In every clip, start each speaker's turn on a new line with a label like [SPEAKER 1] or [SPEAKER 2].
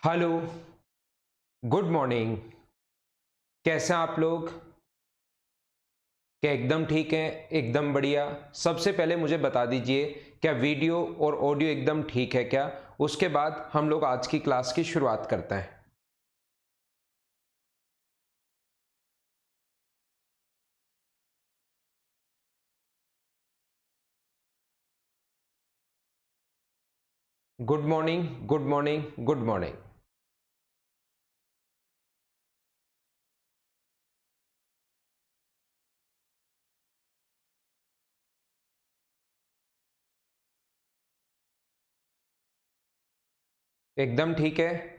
[SPEAKER 1] Hello, good morning. कैसे हैं आप लोग? क्या एकदम ठीक हैं? एकदम बढ़िया। सबसे पहले मुझे बता दीजिए, क्या वीडियो और ऑडियो एकदम ठीक है क्या? उसके बाद हम लोग आज की क्लास की शुरुआत करते हैं। Good morning, good morning, good morning. एकदम ठीक है।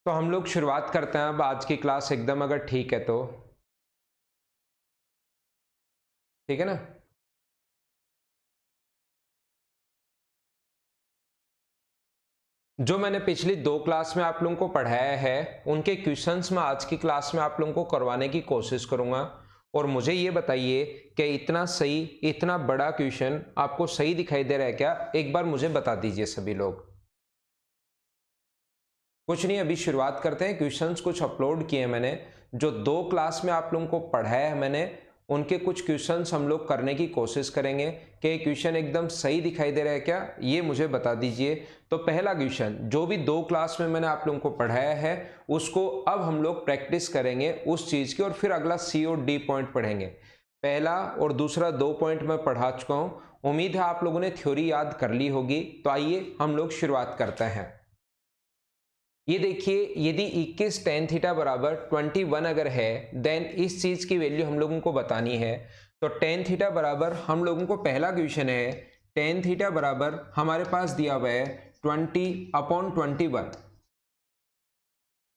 [SPEAKER 1] तो हम लोग शुरुआत करते हैं अब आज की क्लास, एकदम अगर ठीक है तो। ठीक है ना? जो मैंने पिछली दो क्लास में आप लोगों को पढ़ाया है, उनके क्वेश्चंस मैं आज की क्लास में आप लोगों को करवाने की कोशिश करूंगा। और मुझे ये बताइए कि इतना सही, इतना बड़ा क्वेश्चन आपको सही दिखाई दे रहा है क्या? एक बार मुझे बता दीजिए सभी लोग। कुछ नहीं, अभी शुरुआत करते हैं। क्वेश्चंस कुछ अपलोड किए हैं मैंने, जो दो क्लास में आप लोगों को पढ़ाया है मैंने, उनके कुछ क्वेश्चंस हम लोग करने की कोशिश करेंगे। कि क्वेश्चन एकदम सही दिखाई दे रहा है क्या, ये मुझे बता दीजिए। तो पहला क्वेश्चन जो भी दो क्लास में मैंने आप लोगों को पढ़ाया है, उसको अब हम लोग प्रैक्टिस करेंगे उस चीज की, और फिर अगला सी और डी पॉइंट पढ़ेंगे। पहला और दूसरा दो पॉइंट मैं पढ़ा चुका हूं। उम्मीद है आप लोगों ने थ्योरी याद कर ली होगी। तो आइए हम लोग शुरुआत करते हैं। ये देखिए, यदि 21 tan थीटा बराबर 21 अगर है, देन इस चीज की वैल्यू हम लोगों को बतानी है। तो tan थीटा बराबर हम लोगों को पहला क्वेश्चन है, tan थीटा बराबर हमारे पास दिया हुआ है 20/21।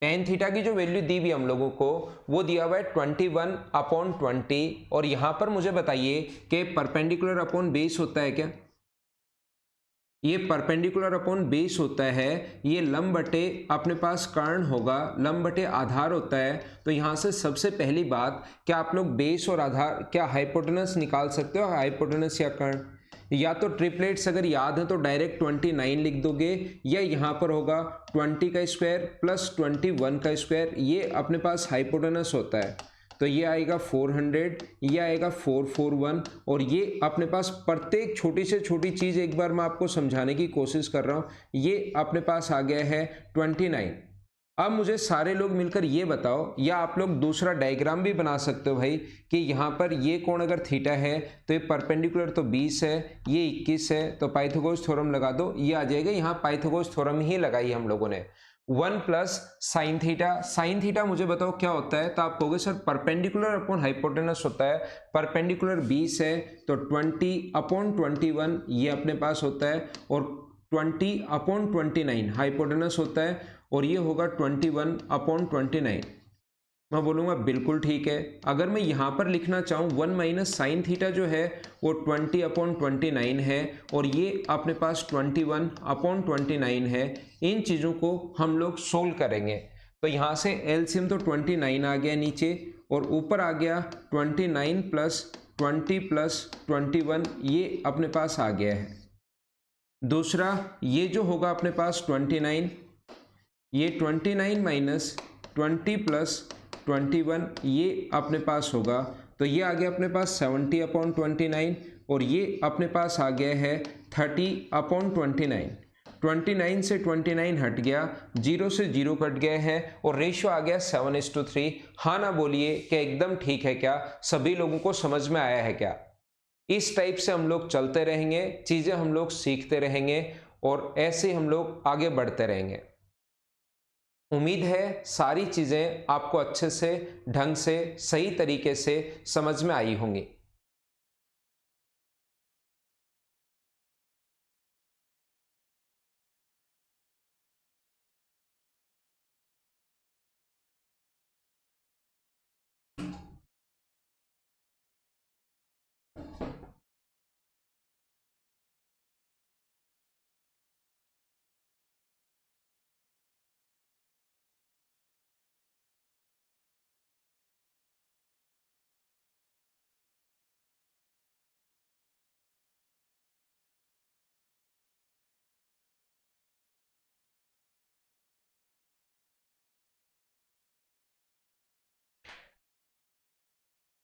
[SPEAKER 1] tan थीटा की जो वैल्यू दी हुई हम लोगों को, वो दिया हुआ है 21/20। और यहां पर मुझे बताइए कि परपेंडिकुलर अपॉन बेस होता है क्या? ये परपेंडिकुलर अपॉन बेस होता है। ये लंब बटे अपने पास कर्ण होगा, लंब बटे आधार होता है। तो यहां से सबसे पहली बात, क्या आप लोग बेस और आधार, क्या हाइपोटेनस निकाल सकते हो? हाइपोटेनस या कर्ण, या तो ट्रिपलेट्स अगर याद है तो डायरेक्ट 29 लिख दोगे, या यहां पर होगा 20 का स्क्वायर प्लस 21 का स्क्वायर। ये अपने पास हाइपोटेनस होता है। तो ये आएगा 400, ये आएगा 441। और ये अपने पास प्रत्येक छोटी से छोटी चीज एक बार मैं आपको समझाने की कोशिश कर रहा हूं। ये अपने पास आ गया है 29। अब मुझे सारे लोग मिलकर ये बताओ, या आप लोग दूसरा डायग्राम भी बना सकते हो भाई, कि यहाँ पर ये कोण अगर थीटा है तो ये परपेंडिकुलर तो 20 है, ये 21 है, तो पाइथागोरस थ्योरम लगा दो, ये आ जाएगा। यहाँ पाइथागोरस थ्योरम ही लगाई हम लोगों ने। 1 plus sine theta. Sine theta मुझे बताओ क्या होता है? तो आप कहोगे सर परपेंडिकुलर अपॉन हाइपोटेनस होता है। परपेंडिकुलर 20 है तो 20/21 ये अपने पास होता है, और 20/29 हाइपोटेनस होता है, और ये होगा 21/29। मैं बोलूँगा बिल्कुल ठीक है। अगर मैं यहाँ पर लिखना चाहूँ 1 माइनस साइन थीटा जो है वो 20/29 है और ये अपने पास 21/29 है। इन चीज़ों को हम लोग सोल्व करेंगे तो यहाँ से एलसीएम तो 29 आ गया नीचे और ऊपर आ गया 29 प्लस 20 प्लस 21, ये अपने पास आ गया है। दूसरा ये जो होगा अपने पास 29, ये 29 माइनस 20 प्लस 21, ये अपने पास होगा तो ये आ गया अपने पास 70/29 और ये अपने पास आ गया है 30/29। 29 से 29 हट गया, 0 से 0 कट गया है और रेशियो आ गया 7:3। हाँ ना बोलिए क्या एकदम ठीक है क्या? सभी लोगों को समझ में आया है क्या? इस टाइप से हम लोग चलते रहेंगे, चीज़ें हम लोग सीखते रहेंगे और ऐसे हम लोग आगे बढ़ते रहेंगे। उम्मीद है सारी चीज़ें आपको अच्छे से, ढंग से, सही तरीके से समझ में आई होंगी।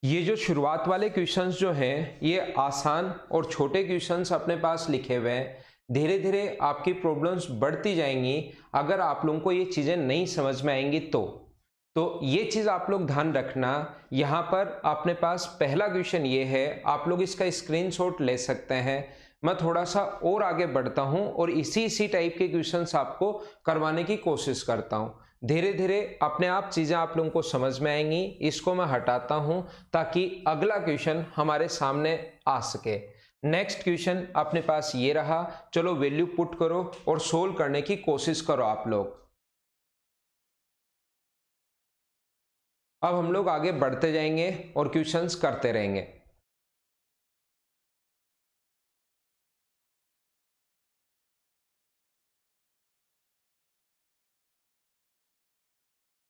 [SPEAKER 1] ये जो शुरुआत वाले क्वेश्चंस जो हैं ये आसान और छोटे क्वेश्चंस अपने पास लिखे हुए हैं। धीरे धीरे आपकी प्रॉब्लम्स बढ़ती जाएंगी अगर आप लोगों को ये चीज़ें नहीं समझ में आएंगी तो ये चीज़ आप लोग ध्यान रखना। यहाँ पर अपने पास पहला क्वेश्चन ये है, आप लोग इसका स्क्रीनशॉट ले सकते हैं। मैं थोड़ा सा और आगे बढ़ता हूँ और इसी टाइप के क्वेश्चंस आपको करवाने की कोशिश करता हूँ। धीरे धीरे अपने आप चीज़ें आप लोगों को समझ में आएंगी। इसको मैं हटाता हूं ताकि अगला क्वेश्चन हमारे सामने आ सके। नेक्स्ट क्वेश्चन अपने पास ये रहा, चलो वैल्यू पुट करो और सोल्व करने की कोशिश करो आप लोग। अब हम लोग आगे बढ़ते जाएंगे और क्वेश्चंस करते रहेंगे।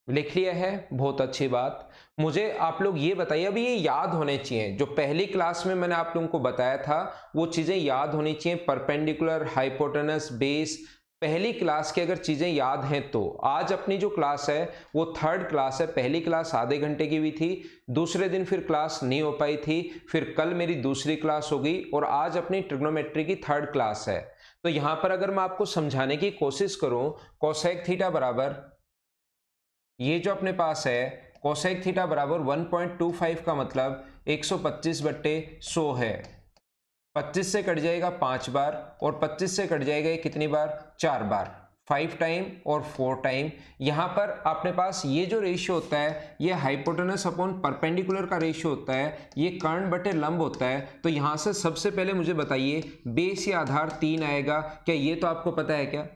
[SPEAKER 1] लिख लिया है, बहुत अच्छी बात। मुझे आप लोग ये बताइए, अभी ये याद होने चाहिए जो पहली क्लास में मैंने आप लोगों को बताया था, वो चीज़ें याद होनी चाहिए। परपेंडिकुलर, हाइपोटेनस, बेस, पहली क्लास की अगर चीज़ें याद हैं तो आज अपनी जो क्लास है वो थर्ड क्लास है। पहली क्लास आधे घंटे की भी थी, दूसरे दिन फिर क्लास नहीं हो पाई थी, फिर कल मेरी दूसरी क्लास होगी और आज अपनी ट्रिग्नोमेट्री की थर्ड क्लास है। तो यहाँ पर अगर मैं आपको समझाने की कोशिश करूँ, कोसेक थीटा बराबर ये जो अपने पास है कोसेक थीटा बराबर 1.25 का मतलब 125/100 है। 25 से कट जाएगा 5 बार और 25 से कट जाएगा ये कितनी बार? 4 बार, 5 टाइम और 4 टाइम। यहाँ पर अपने पास ये जो रेशियो होता है ये हाइपोटेनस अपॉन परपेंडिकुलर का रेशियो होता है, ये कर्ण बटे लंब होता है। तो यहाँ से सबसे पहले मुझे बताइए बेस या आधार 3 आएगा क्या? ये तो आपको पता है क्या?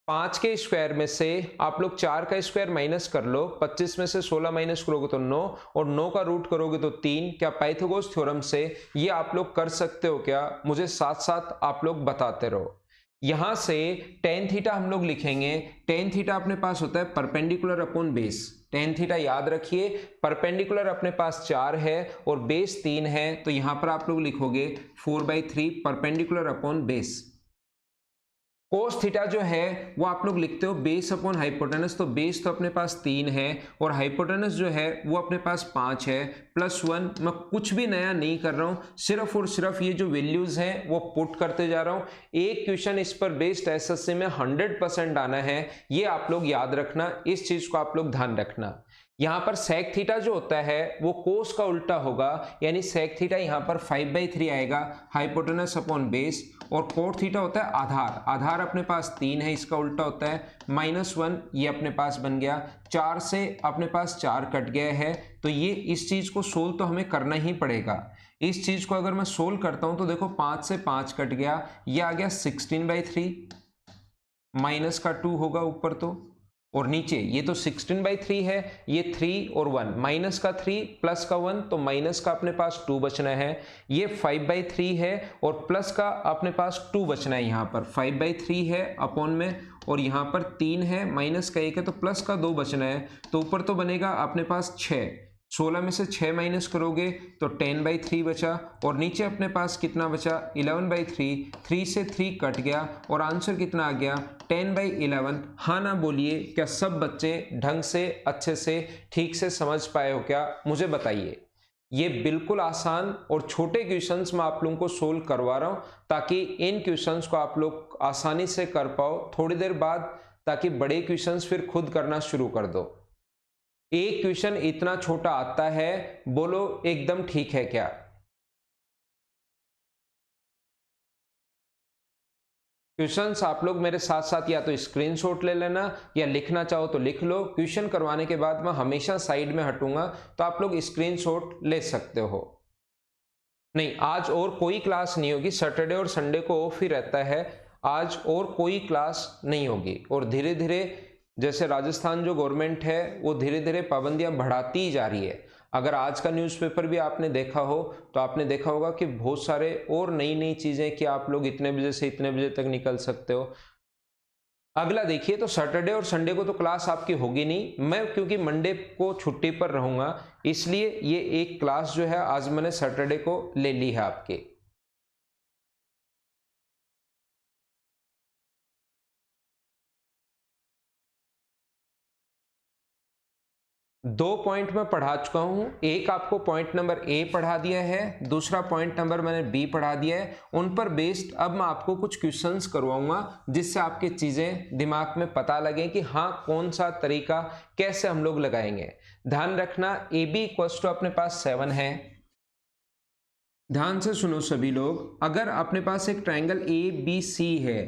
[SPEAKER 1] 5 के स्क्वायर में से आप लोग 4 का स्क्वायर माइनस कर लो, 25 में से 16 माइनस करोगे तो 9 और 9 का रूट करोगे तो 3। क्या पाइथागोरस थ्योरम से ये आप लोग कर सकते हो क्या? मुझे साथ साथ आप लोग बताते रहो। यहां से टेन थीटा हम लोग लिखेंगे। टेन थीटा अपने पास होता है perpendicular upon base. Tan theta याद रखिए, परपेंडिकुलर अपने पास 4 है और बेस 3 है, तो यहां पर आप लोग लिखोगे 4/3 perpendicular upon base. Cos theta जो है वो आप लोग लिखते हो बेस अपॉन हाइपोटेनस। तो बेस तो अपने पास 3 है और हाइपोटेनस जो है वो अपने पास 5 है, +1। मैं कुछ भी नया नहीं कर रहा हूं, सिर्फ और सिर्फ ये जो वैल्यूज हैं वो पुट करते जा रहा हूं। एक क्वेश्चन इस पर बेस्ड एसएससी में 100% आना है, ये आप लोग याद रखना, इस चीज को आप लोग ध्यान रखना। यहां पर सेक थीटा जो होता है वो कोस का उल्टा होगा, यानी सेक थीटा यहां पर 5/3 आएगा हाइपोटेनस अपॉन बेस। और कोट थीटा होता है आधार। आधार अपने पास 3 है, इसका उल्टा होता है -1, ये अपने पास बन गया। 4 से अपने पास 4 कट गया है, तो ये इस चीज को सोल्व तो हमें करना ही पड़ेगा। इस चीज को अगर मैं सोल्व करता हूं तो देखो 5 से 5 कट गया, ये आ गया 16/3, माइनस का 2 होगा ऊपर तो, और नीचे ये तो 16/3 है, ये 3 और 1, माइनस का 3 प्लस का 1, तो माइनस का अपने पास 2 बचना है। ये 5/3 है और प्लस का अपने पास 2 बचना है। यहाँ पर 5/3 है अपॉन में, और यहाँ पर 3 है, माइनस का 1 है, तो प्लस का 2 बचना है। तो ऊपर तो बनेगा अपने पास 6, 16 में से 6 माइनस करोगे तो 10/3 बचा, और नीचे अपने पास कितना बचा 11/3, 3 से 3 कट गया और आंसर कितना आ गया 10/11। हाँ ना बोलिए, क्या सब बच्चे ढंग से अच्छे से ठीक से समझ पाए हो क्या, मुझे बताइए। ये बिल्कुल आसान और छोटे क्वेश्चंस मैं आप लोगों को सोल्व करवा रहा हूं ताकि इन क्वेश्चंस को आप लोग आसानी से कर पाओ थोड़ी देर बाद, ताकि बड़े क्वेश्चंस फिर खुद करना शुरू कर दो। एक क्वेश्चन इतना छोटा आता है, बोलो एकदम ठीक है क्या? क्वेश्चंस आप लोग मेरे साथ साथ या तो स्क्रीनशॉट ले लेना या लिखना चाहो तो लिख लो। क्वेश्चन करवाने के बाद मैं हमेशा साइड में हटूंगा, तो आप लोग स्क्रीनशॉट ले सकते हो। नहीं, आज और कोई क्लास नहीं होगी, सैटरडे और संडे को ऑफ ही रहता है, आज और कोई क्लास नहीं होगी। और धीरे धीरे जैसे राजस्थान जो गवर्नमेंट है वो धीरे धीरे पाबंदियां बढ़ाती ही जा रही है। अगर आज का न्यूज़पेपर भी आपने देखा हो तो आपने देखा होगा कि बहुत सारे और नई नई चीजें कि आप लोग इतने बजे से इतने बजे तक निकल सकते हो। अगला देखिए, तो सैटरडे और संडे को तो क्लास आपकी होगी नहीं, मैं क्योंकि मंडे को छुट्टी पर रहूंगा इसलिए ये एक क्लास जो है आज मैंने सैटरडे को ले ली है आपके। 2 पॉइंट में पढ़ा चुका हूं, एक आपको पॉइंट नंबर ए पढ़ा दिया है, दूसरा पॉइंट नंबर मैंने बी पढ़ा दिया है। उन पर बेस्ड अब मैं आपको कुछ क्वेश्चंस करवाऊंगा जिससे आपके चीजें दिमाग में पता लगे कि हाँ कौन सा तरीका कैसे हम लोग लगाएंगे। ध्यान रखना ए बी इक्वल्स टू अपने पास 7 है। ध्यान से सुनो सभी लोग, अगर अपने पास एक ट्रायंगल ए बी सी है,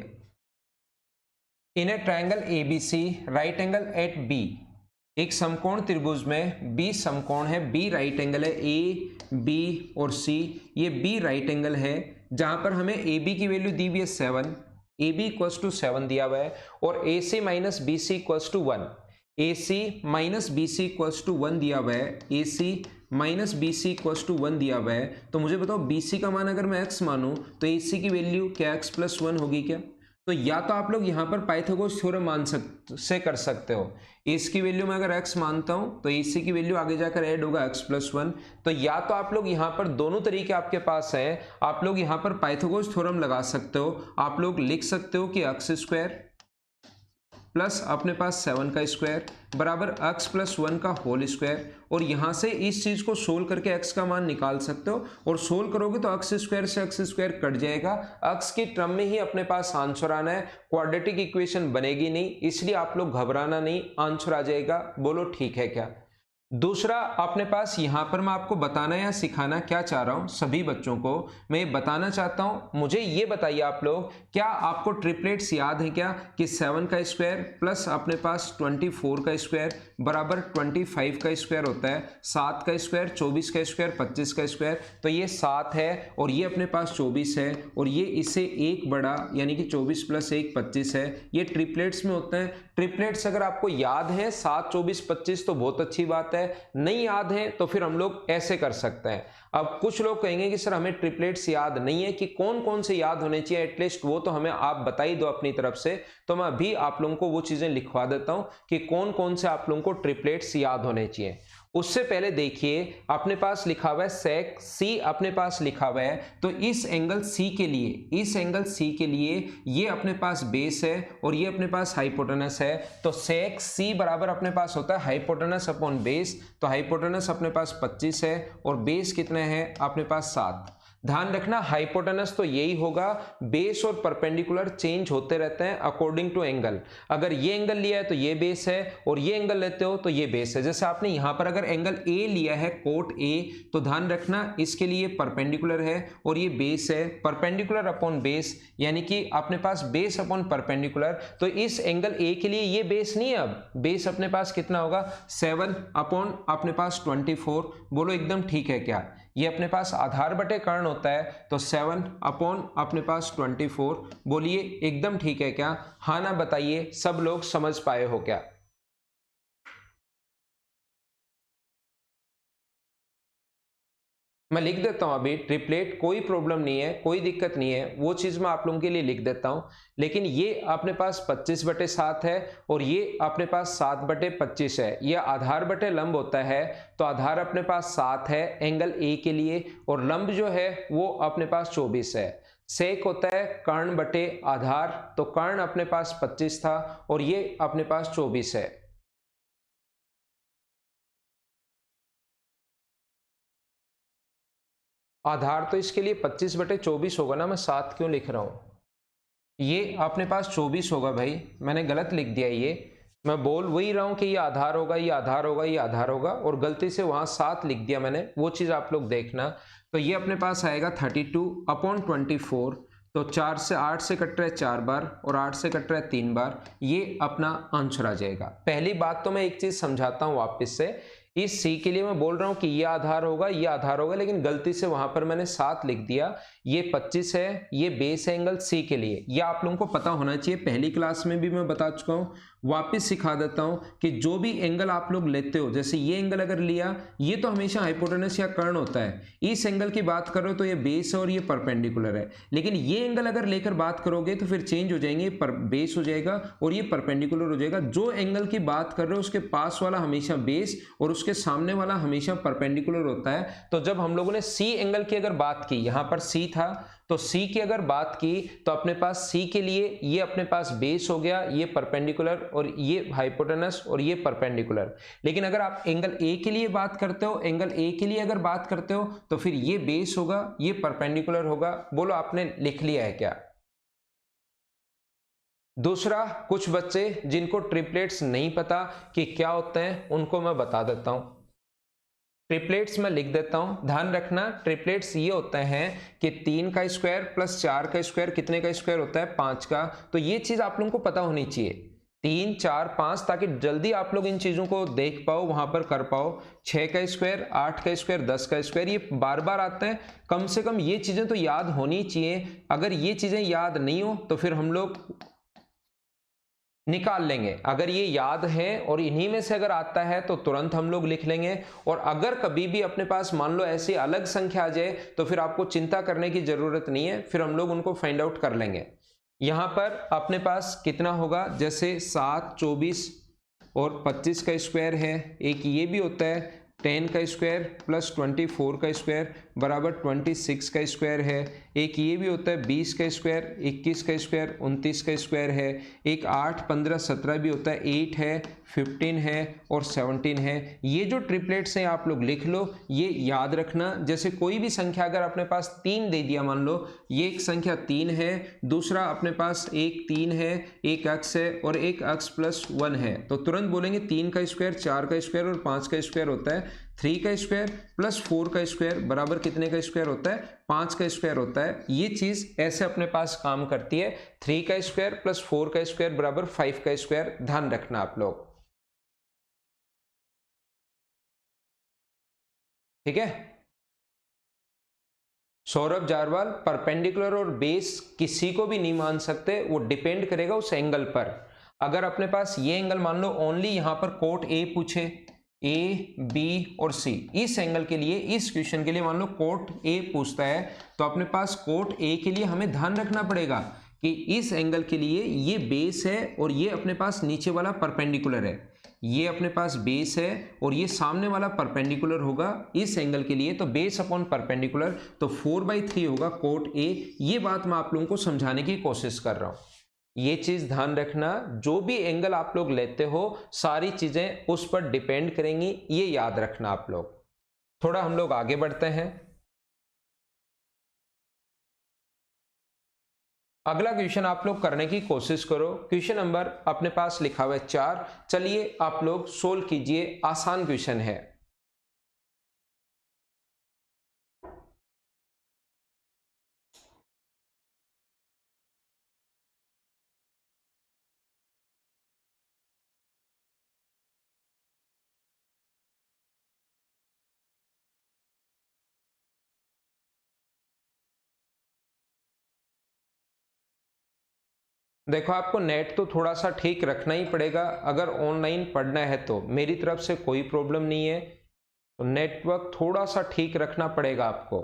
[SPEAKER 1] in a triangle A B C right angle at B, एक समकोण त्रिभुज में बी समकोण है, बी राइट एंगल है, ए बी और सी ये बी राइट एंगल है, जहां पर हमें ए बी की वैल्यू दी हुई है 7, ए बी इक्वल्स टू 7 दिया हुआ है, और A C minus B C equals to 1, A C minus B C equals to 1 दिया हुआ है, A C minus B C equals to 1 दिया हुआ है। तो मुझे बताओ बी सी का मान अगर मैं x मानूं तो ए सी की वैल्यू क्या x प्लस 1 होगी क्या? तो या तो आप लोग यहां पर पाइथागोरस थ्योरम मान से कर सकते हो, इसकी वैल्यू में अगर x मानता हूं तो AC की वैल्यू आगे जाकर ऐड होगा x प्लस 1। तो या तो आप लोग यहां पर दोनों तरीके आपके पास हैं, आप लोग यहां पर पाइथागोरस थ्योरम लगा सकते हो, आप लोग लिख सकते हो कि x स्क्वायर प्लस अपने पास 7 का स्क्वायर बराबर x प्लस 1 का होल स्क्वायर, और यहां से इस चीज को सोल्व करके x का मान निकाल सकते हो, और सोल्व करोगे तो x स्क्वायर से x स्क्वायर कट जाएगा, x की टर्म में ही अपने पास आंसर आना है, क्वाड्रेटिक इक्वेशन बनेगी नहीं, इसलिए आप लोग घबराना नहीं, आंसर आ जाएगा। बोलो ठीक है क्या? दूसरा अपने पास यहां पर मैं आपको बताना या सिखाना क्या चाह रहा हूं, सभी बच्चों को मैं ये बताना चाहता हूं, मुझे ये बताइए आप लोग, क्या आपको ट्रिपलेट्स याद है क्या कि 7 का स्क्वायर प्लस अपने पास 24 का स्क्वायर बराबर 25 का स्क्वायर होता है, 7 का स्क्वायर 24 का स्क्वायर 25 का स्क्वायर, तो ये 7 है और ये अपने पास 24 है, और ये इससे एक बड़ा यानी कि 24 प्लस 1 25 है, ये ट्रिपलेट्स में होते हैं। ट्रिपलेट्स अगर आपको याद है 7 24 25 तो बहुत अच्छी बात है, नहीं याद है तो फिर हम लोग ऐसे कर सकते हैं। अब कुछ लोग कहेंगे कि सर हमें ट्रिपलेट्स याद नहीं है, कि कौन कौन से याद होने चाहिए एटलीस्ट वो तो हमें आप बता ही दो अपनी तरफ से, तो मैं अभी आप लोगों को वो चीजें लिखवा देता हूं कि कौन कौन से आप लोगों को ट्रिपलेट्स याद होने चाहिए। उससे पहले देखिए अपने पास लिखा हुआ है सेक सी, अपने पास लिखा हुआ है, तो इस एंगल सी के लिए, इस एंगल सी के लिए ये अपने पास बेस है और ये अपने पास हाइपोटेनस है, तो सेक सी बराबर अपने पास होता है हाइपोटेनस अपॉन बेस, तो हाइपोटेनस अपने पास 25 है और बेस कितने हैं अपने पास 7। ध्यान रखना हाइपोटेनस तो यही होगा, बेस और परपेंडिकुलर चेंज होते रहते हैं अकॉर्डिंग टू एंगल, अगर ये एंगल लिया है तो ये बेस है और ये एंगल लेते हो तो ये बेस है। जैसे आपने यहां पर अगर एंगल ए लिया है कोट ए, तो ध्यान रखना इसके लिए परपेंडिकुलर है और ये बेस है, परपेंडिकुलर अपॉन बेस यानी कि अपने पास बेस अपॉन परपेंडिकुलर, तो इस एंगल ए के लिए ये बेस नहीं है, अब बेस अपने पास कितना होगा 7 अपॉन अपने पास 24। बोलो एकदम ठीक है क्या? ये अपने पास आधार बटे कर्ण होता है, तो 7 अपॉन अपने पास 24। बोलिए एकदम ठीक है क्या? हाँ ना बताइए, सब लोग समझ पाए हो क्या? मैं लिख देता हूं अभी ट्रिपलेट, कोई प्रॉब्लम नहीं है, कोई दिक्कत नहीं है, वो चीज़ मैं आप लोगों के लिए लिख देता हूं। लेकिन ये अपने पास 25/7 है और ये अपने पास 7/25 है। ये आधार बटे लंब होता है, तो आधार अपने पास 7 है एंगल ए के लिए, और लंब जो है वो अपने पास 24 है। सेक होता है कर्ण बटे आधार, तो कर्ण अपने पास 25 था और ये अपने पास 24 है। आधार तो इसके लिए 25/24 होगा ना, मैं 7 क्यों लिख रहा हूं? ये अपने पास 24 होगा भाई, मैंने गलत लिख दिया। ये मैं बोल वही रहा हूं कि ये आधार होगा, ये आधार होगा, ये आधार होगा, और गलती से वहां 7 लिख दिया मैंने, वो चीज आप लोग देखना। तो ये अपने पास आएगा 32/24। तो 4 से 8 से कट रहा है 4 बार और 8 से कट रहा है 3 बार, ये अपना आंसर आ जाएगा। पहली बात तो मैं एक चीज समझाता हूं वापस से, इस सी के लिए मैं बोल रहा हूं कि ये आधार होगा, ये आधार होगा, लेकिन गलती से वहां पर मैंने 7 लिख दिया। ये 25 है, ये बेस एंगल सी के लिए, ये आप लोगों को पता होना चाहिए, पहली क्लास में भी मैं बता चुका हूं, वापस सिखा देता हूं कि जो भी एंगल आप लोग लेते हो, जैसे ये एंगल अगर लिया, ये तो हमेशा हाइपोटेनस या कर्ण होता है। इस एंगल की बात करो तो ये बेस है और ये परपेंडिकुलर है, लेकिन ये एंगल अगर लेकर बात करोगे तो फिर चेंज हो जाएंगे, पर बेस हो जाएगा और ये परपेंडिकुलर हो जाएगा। जो एंगल की बात कर रहे हो उसके पास वाला हमेशा बेस और उसके सामने वाला हमेशा परपेंडिकुलर होता है। तो जब हम लोगों ने सी एंगल की अगर बात की, यहां पर सी था, तो सी की अगर बात की तो अपने पास सी के लिए ये अपने पास बेस हो गया, ये परपेंडिकुलर और ये हाइपोटेनस और ये परपेंडिकुलर। लेकिन अगर आप एंगल ए के लिए बात करते हो, एंगल ए के लिए अगर बात करते हो तो फिर ये बेस होगा, ये परपेंडिकुलर होगा। बोलो आपने लिख लिया है क्या? दूसरा, कुछ बच्चे जिनको ट्रिपलेट्स नहीं पता कि क्या होते हैं, उनको मैं बता देता हूं। ट्रिपलेट्स में लिख देता हूं, ध्यान रखना, ट्रिपलेट्स ये होते हैं कि 3 का स्क्वायर प्लस 4 का स्क्वायर कितने का स्क्वायर होता है? 5 का। तो ये चीज आप लोगों को पता होनी चाहिए, 3 4 5, ताकि जल्दी आप लोग इन चीजों को देख पाओ, वहां पर कर पाओ। 6 का स्क्वायर, 8 का स्क्वायर, 10 का स्क्वायर, ये बार बार आते हैं, कम से कम ये चीजें तो याद होनी चाहिए। अगर ये चीजें याद नहीं हो तो फिर हम लोग निकाल लेंगे। अगर ये याद है और इन्हीं में से अगर आता है तो तुरंत हम लोग लिख लेंगे, और अगर कभी भी अपने पास मान लो ऐसी अलग संख्या आ जाए तो फिर आपको चिंता करने की जरूरत नहीं है, फिर हम लोग उनको फाइंड आउट कर लेंगे। यहां पर अपने पास कितना होगा, जैसे 7 24 और 25 का स्क्वायर है, एक ये भी होता है 10 का स्क्वायर प्लस 24 का स्क्वायर बराबर 26 का स्क्वायर है। एक ये भी होता है 20 का स्क्वायर, 21 का स्क्वायर, 29 का स्क्वायर है। एक 8 15 17 भी होता है, 8 है, 15 है और 17 है। ये जो ट्रिपलेट्स हैं आप लोग लिख लो, ये याद रखना। जैसे कोई भी संख्या अगर अपने पास 3 दे दिया, मान लो ये एक संख्या 3 है, दूसरा अपने पास एक 3 है, एक अक्स है और एक अक्स प्लस 1 है, तो तुरंत बोलेंगे 3 का स्क्वायर, 4 का स्क्वायर और 5 का स्क्वायर होता है। 3 का स्क्वायर प्लस 4 का स्क्वायर बराबर कितने का स्क्वायर होता है? 5 का स्क्वायर होता है। ये चीज ऐसे अपने पास काम करती है, 3 का स्क्वायर प्लस 4 का स्क्वायर बराबर 5 का स्क्वायर, ध्यान रखना आप लोग, ठीक है। सौरभ जारवाल, परपेंडिकुलर और बेस किसी को भी नहीं मान सकते, वो डिपेंड करेगा उस एंगल पर। अगर अपने पास ये एंगल मान लो ओनली यहां पर कोट ए पूछे, ए बी और सी, इस एंगल के लिए, इस क्वेश्चन के लिए मान लो कोट ए पूछता है, तो अपने पास कोट ए के लिए हमें ध्यान रखना पड़ेगा कि इस एंगल के लिए ये बेस है और ये अपने पास नीचे वाला परपेंडिकुलर है। ये अपने पास बेस है और ये सामने वाला परपेंडिकुलर होगा इस एंगल के लिए, तो बेस अपॉन परपेंडिकुलर, तो 4/3 होगा कोट ए। ये बात मैं आप लोगों को समझाने की कोशिश कर रहा हूं। ये चीज ध्यान रखना, जो भी एंगल आप लोग लेते हो सारी चीजें उस पर डिपेंड करेंगी, ये याद रखना आप लोग। थोड़ा हम लोग आगे बढ़ते हैं। अगला क्वेश्चन आप लोग करने की कोशिश करो। क्वेश्चन नंबर अपने पास लिखा हुआ है 4। चलिए आप लोग सोल्व कीजिए, आसान क्वेश्चन है। देखो, आपको नेट तो थोड़ा सा ठीक रखना ही पड़ेगा, अगर ऑनलाइन पढ़ना है तो मेरी तरफ से कोई प्रॉब्लम नहीं है। तो नेटवर्क थोड़ा सा ठीक रखना पड़ेगा आपको।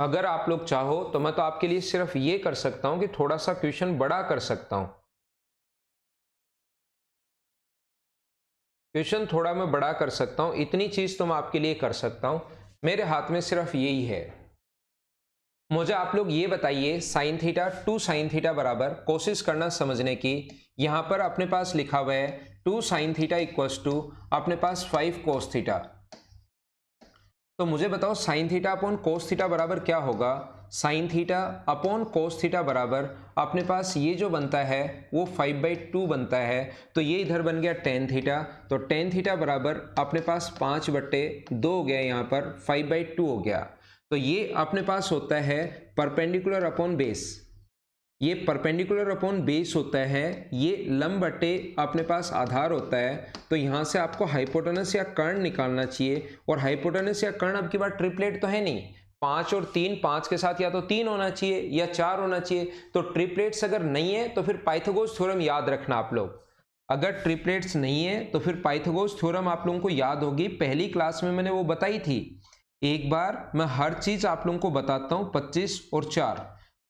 [SPEAKER 1] अगर आप लोग चाहो तो मैं तो आपके लिए सिर्फ ये कर सकता हूं कि थोड़ा सा क्वेश्चन बड़ा कर सकता हूं, क्वेश्चन थोड़ा मैं बड़ा कर सकता हूं, इतनी चीज तो मैं आपके लिए कर सकता हूं। मेरे हाथ में सिर्फ यही है। मुझे आप लोग ये बताइए, साइन थीटा 2 साइन थीटा बराबर, कोशिश करना समझने की। यहां पर अपने पास लिखा हुआ है 2 साइन थीटा इक्वल्स टू अपने पास 5 कोस थीटा। तो मुझे बताओ sign theta upon cos theta बराबर क्या होगा। Sign theta upon cos theta बराबर अपने पास ये जो बनता है वो 5/2 बनता है। तो ये इधर बन गया टेन थीटा, तो टेन थीटा बराबर अपने पास 5/2 हो गया, यहाँ पर 5/2 हो गया। तो ये अपने पास होता है परपेंडिकुलर अपॉन बेस। ये परपेंडिकुलर अपॉन बेस होता है, ये लंब बटे अपने पास आधार होता है। तो यहाँ से आपको हाइपोटेनस या कर्ण निकालना चाहिए, और हाइपोटेनस या कर्ण अब की बार ट्रिपलेट तो है नहीं, 5 और 3, 5 के साथ या तो 3 होना चाहिए या 4 होना चाहिए। तो ट्रिपलेट्स अगर नहीं है तो फिर पाइथागोरस थ्योरम याद रखना आप लोग। अगर ट्रिपलेट्स नहीं है तो फिर पाइथागोरस थ्योरम आप लोगों को याद होगी, पहली क्लास में मैंने वो बताई थी। एक बार मैं हर चीज आप लोगों को बताता हूं। 25 और 4,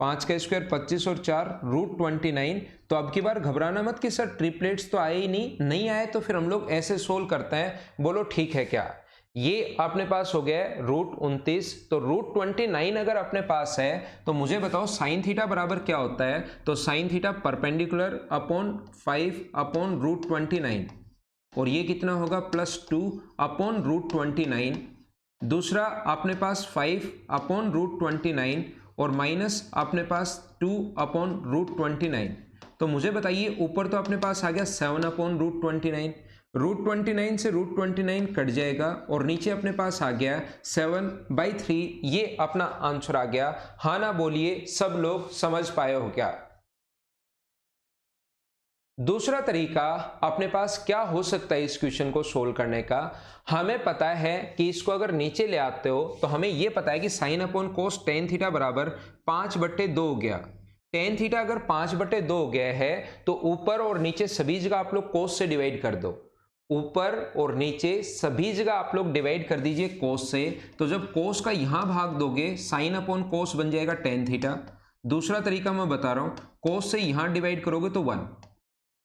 [SPEAKER 1] 5 का स्क्वायर 25 और 4 √29। तो अब की बार घबराना मत कि सर ट्रिपलेट्स तो आए ही नहीं आए तो फिर हम लोग ऐसे सोल्व करते हैं, बोलो ठीक है क्या। ये अपने पास हो गया √29, तो √29 अगर अपने पास है तो मुझे बताओ साइन थीटा बराबर क्या होता है। तो साइन थीटा परपेंडिकुलर अपॉन 5/√29, और ये कितना होगा +2/√29। दूसरा अपने पास 5/√29 और माइनस अपने पास 2/√29। तो मुझे बताइए ऊपर तो अपने पास आ गया 7/√29, √29 से √29 कट जाएगा और नीचे अपने पास आ गया 7/3। ये अपना आंसर आ गया। हाँ ना बोलिए, सब लोग समझ पाए हो क्या। दूसरा तरीका अपने पास क्या हो सकता है इस क्वेश्चन को सोल्व करने का। हमें पता है कि इसको अगर नीचे ले आते हो तो हमें यह पता है कि साइन अपॉन कोस टेन थीटा बराबर 5/2 हो गया। टेन थीटा अगर 5/2 हो गया है तो ऊपर और नीचे सभी जगह आप लोग कोस से डिवाइड कर दो। ऊपर और नीचे सभी जगह आप लोग डिवाइड कर दीजिए कोस से। तो जब कोस का यहां भाग दोगे साइन अपॉन कोस बन जाएगा टेन थीटा। दूसरा तरीका मैं बता रहा हूं, कोस से यहां डिवाइड करोगे तो 1,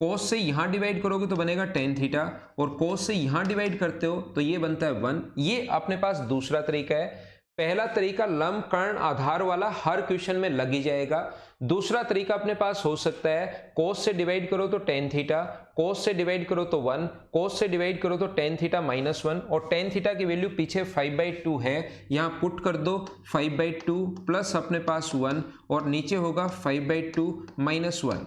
[SPEAKER 1] कोस से यहां डिवाइड करोगे तो बनेगा टेन थीटा, और कोस से यहां डिवाइड करते हो तो ये बनता है 1। ये अपने पास दूसरा तरीका है। पहला तरीका लंब कर्ण आधार वाला हर क्वेश्चन में लग ही जाएगा। दूसरा तरीका अपने पास हो सकता है कोस से डिवाइड करो तो टेन थीटा, कोस से डिवाइड करो तो 1, कोस से डिवाइड करो तो टेन थीटा -1, और टेन थीटा की वैल्यू पीछे 5/2 है, यहां पुट कर दो 5/2 प्लस अपने पास 1, और नीचे होगा 5/2 -1।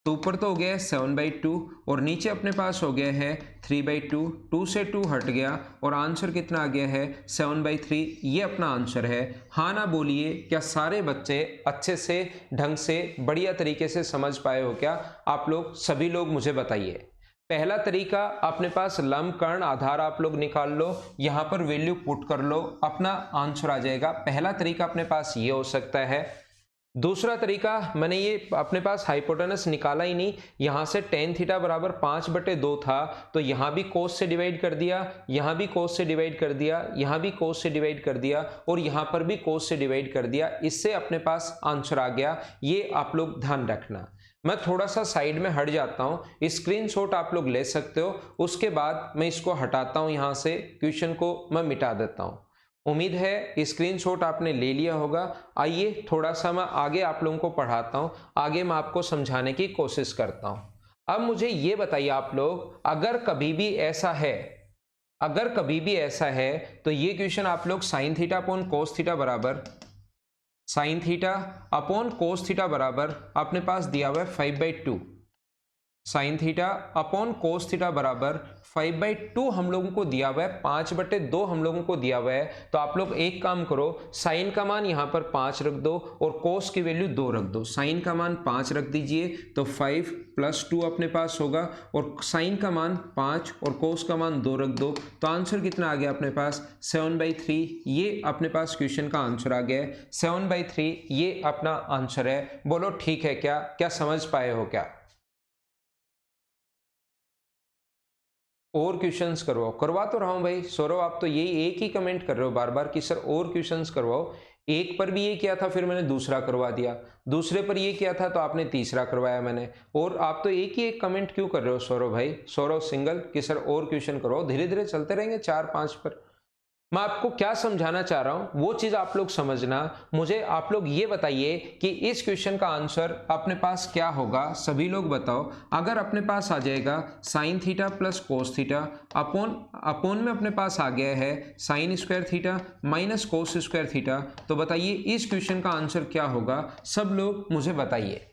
[SPEAKER 1] तो ऊपर तो हो गया है 7/2 और नीचे अपने पास हो गया है 3/2। 2 से 2 हट गया और आंसर कितना आ गया है 7/3। ये अपना आंसर है। हाँ ना बोलिए, क्या सारे बच्चे अच्छे से ढंग से बढ़िया तरीके से समझ पाए हो क्या आप लोग? सभी लोग मुझे बताइए। पहला तरीका अपने पास लंब कर्ण आधार आप लोग निकाल लो, यहां पर वैल्यू पुट कर लो, अपना आंसर आ जाएगा। पहला तरीका अपने पास ये हो सकता है। दूसरा तरीका मैंने ये अपने पास हाइपोटेनस निकाला ही नहीं, यहां से टेन थीटा बराबर 5/2 था तो यहां भी कोस से डिवाइड कर दिया, यहां भी कोस से डिवाइड कर दिया, यहां भी कोस से डिवाइड कर दिया, और यहां पर भी कोस से डिवाइड कर दिया। इससे अपने पास आंसर आ गया। ये आप लोग ध्यान रखना। मैं थोड़ा सा साइड में हट जाता हूं, स्क्रीनशॉट आप लोग ले सकते हो, उसके बाद मैं इसको हटाता हूं, यहां से क्वेश्चन को मैं मिटा देता हूं। उम्मीद है स्क्रीनशॉट आपने ले लिया होगा। आइए थोड़ा सा मैं आगे आप लोगों को पढ़ाता हूं, आगे मैं आपको समझाने की कोशिश करता हूं। अब मुझे ये बताइए आप लोग, अगर कभी भी ऐसा है, अगर कभी भी ऐसा है तो ये क्वेश्चन आप लोग sine theta upon cos theta बराबर, sine theta upon cos theta बराबर अपने पास दिया हुआ है 5/2, sine theta upon cos theta बराबर 5/2 हम लोगों को दिया हुआ है, 5/2 हम लोगों को दिया हुआ है। तो आप लोग एक काम करो, साइन का मान यहां पर 5 रख दो और कोस की वैल्यू 2 रख दो। साइन का मान 5 रख दीजिए तो 5 + 2 अपने पास होगा, और साइन का मान 5 और कोस का मान 2 रख दो। तो आंसर कितना आ गया अपने पास 7/3। ये अपने पास क्वेश्चन का आंसर आ गया है 7/3। ये अपना आंसर है। बोलो ठीक है क्या, क्या समझ पाए हो क्या? और क्वेश्चंस करवाओ। करवा तो रहा हूं भाई सौरभ, आप तो यही एक ही कमेंट कर रहे हो बार बार कि सर और क्वेश्चंस करवाओ। एक पर भी ये किया था, फिर मैंने दूसरा करवा दिया, दूसरे पर ये किया था तो आपने तीसरा करवाया मैंने। और आप तो एक ही एक कमेंट क्यों कर रहे हो सौरभ भाई? सौरभ सिंगल कि सर और क्वेश्चन करवाओ। धीरे धीरे चलते रहेंगे 4-5 पर। मैं आपको क्या समझाना चाह रहा हूं वो चीज आप लोग समझना। मुझे आप लोग ये बताइए कि इस क्वेश्चन का आंसर अपने पास क्या होगा, सभी लोग बताओ। अगर अपने पास आ जाएगा sine theta plus cos theta upon में अपने पास आ गया है sine square theta minus cos square theta, तो बताइए इस क्वेश्चन का आंसर क्या होगा? सब लोग मुझे बताइए।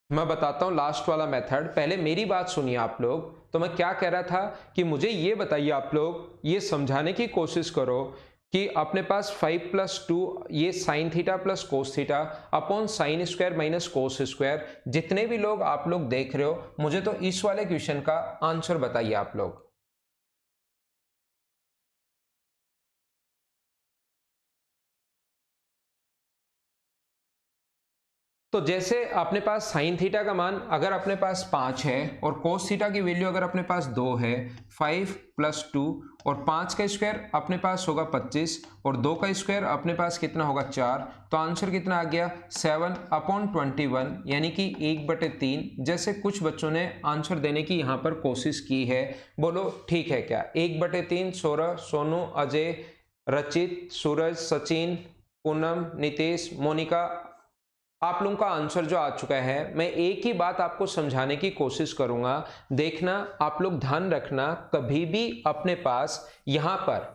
[SPEAKER 1] मैं बताता हूं लास्ट वाला मेथड। पहले मेरी बात सुनिए आप लोग। तो मैं क्या कह रहा था कि मुझे ये बताइए, आप लोग ये समझाने की कोशिश करो कि अपने पास 5+2 ये sine theta plus cos theta upon sine square minus cos square, जितने भी लोग आप लोग देख रहे हो मुझे तो इस वाले क्वेश्चन का आंसर बताइए आप लोग। तो जैसे अपने पास साइन थीटा का मान अगर अपने पास 5 है और कोस थीटा की वैल्यू अगर अपने पास 2 है, 5+2 और 5 का स्क्वायर अपने पास होगा 25 और 2 का स्क्वायर अपने पास कितना होगा 4, तो आंसर कितना आ गया 7/21, यानी कि 1/3। जैसे कुछ बच्चों ने आंसर देने की यहाँ पर कोशिश की है, बोलो ठीक है क्या? 1/3 सौरभ, सोनू, अजय, रचित, सूरज, सचिन, पूनम, नितेश, मोनिका, आप लोगों का आंसर जो आ चुका है। मैं एक ही बात आपको समझाने की कोशिश करूंगा, देखना आप लोग ध्यान रखना। कभी भी अपने पास यहां पर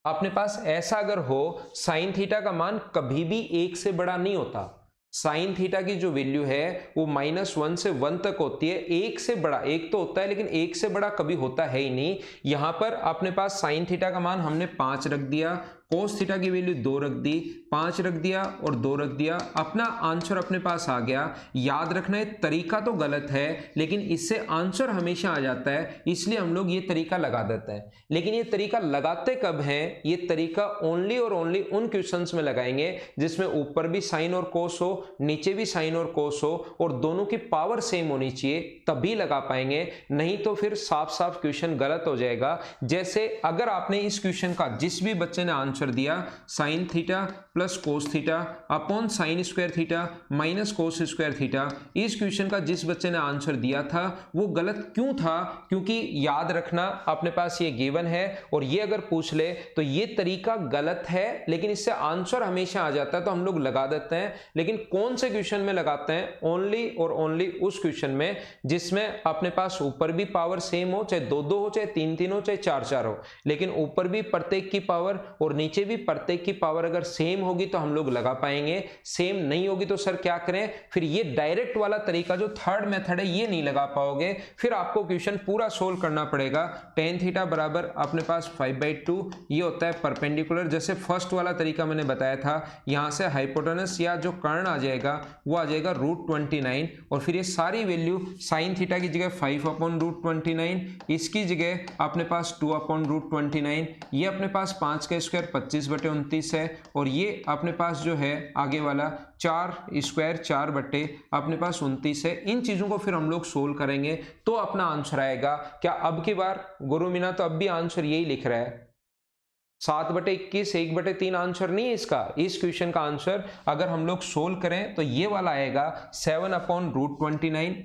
[SPEAKER 1] अपने पास ऐसा अगर हो, साइन थीटा का मान कभी भी 1 से बड़ा नहीं होता। साइन थीटा की जो वैल्यू है वो -1 से 1 तक होती है। एक से बड़ा, एक तो होता है लेकिन एक से बड़ा कभी होता है ही नहीं। यहां पर अपने पास साइन थीटा का मान हमने 5 रख दिया, कोस थीटा की वैल्यू 2 रख दी, 5 रख दिया और 2 रख दिया, अपना आंसर अपने पास आ गया। याद रखना, ये तरीका तो गलत है लेकिन इससे आंसर हमेशा आ जाता है, इसलिए हम लोग ये तरीका लगा देते हैं। लेकिन ये तरीका लगाते कब है? ये तरीका ओनली और ओनली उन क्वेश्चंस में लगाएंगे जिसमें ऊपर भी साइन और कोस हो, नीचे भी साइन और कोस हो और दोनों की पावर सेम होनी चाहिए, तभी लगा पाएंगे। नहीं तो फिर साफ साफ क्वेश्चन गलत हो जाएगा। जैसे अगर आपने इस क्वेश्चन का जिस भी बच्चे ने आंसर दिया sine theta plus cos theta upon sine square theta minus cos square theta, इस क्वेश्चन का जिस बच्चे ने आंसर दिया था वो गलत क्यों था? क्योंकि याद रखना अपने पास ये गिवन है और ये अगर पूछ ले तो ये तरीका गलत है, लेकिन इससे आंसर हमेशा आ जाता है तो हम लोग लगा देते हैं। लेकिन कौन से क्वेश्चन में लगाते हैं? ओनली और ओनली उस क्वेश्चन में जिसमें अपने पास ऊपर भी पावर सेम हो, चाहे 2-2 हो, चाहे 3-3 हो, चाहे 4-4 हो, लेकिन ऊपर भी प्रत्येक की पावर और नीचे भी प्रत्येक की पावर अगर सेम होगी तो हम लोग लगा पाएंगे। सेम नहीं होगी तो सर क्या करें? फिर ये डायरेक्ट वाला तरीका जो थर्ड मेथड है ये नहीं लगा पाओगे, फिर आपको क्वेश्चन पूरा सोल्व करना पड़ेगा। टेन थीटा बराबर अपने पास 5/2 ये होता है परपेंडिकुलर। जैसे फर्स्ट वाला तरीका मैंने बताया था, यहां से हाइपोटेनस या जो कर्ण आ जाएगा वो आ जाएगा √29 और फिर ये सारी वैल्यू साइन थीटा की जगह 5/√29, इसकी जगह अपने पास 2/√29, ये अपने पास 5 का स्क्वायर 25/29 है और ये अपने पास जो है आगे वाला 4 स्क्वायर 4 बटे अपने पास 29 है। इन चीजों को फिर हम लोग सोल्व करेंगे तो अपना आंसर आएगा। क्या अब की बार गुरु मीना तो अब भी आंसर यही लिख रहा है 7/21, 1/3 आंसर नहीं है इसका। इस क्वेश्चन का आंसर अगर हम लोग सोल्व करें तो ये वाला आएगा 7/√29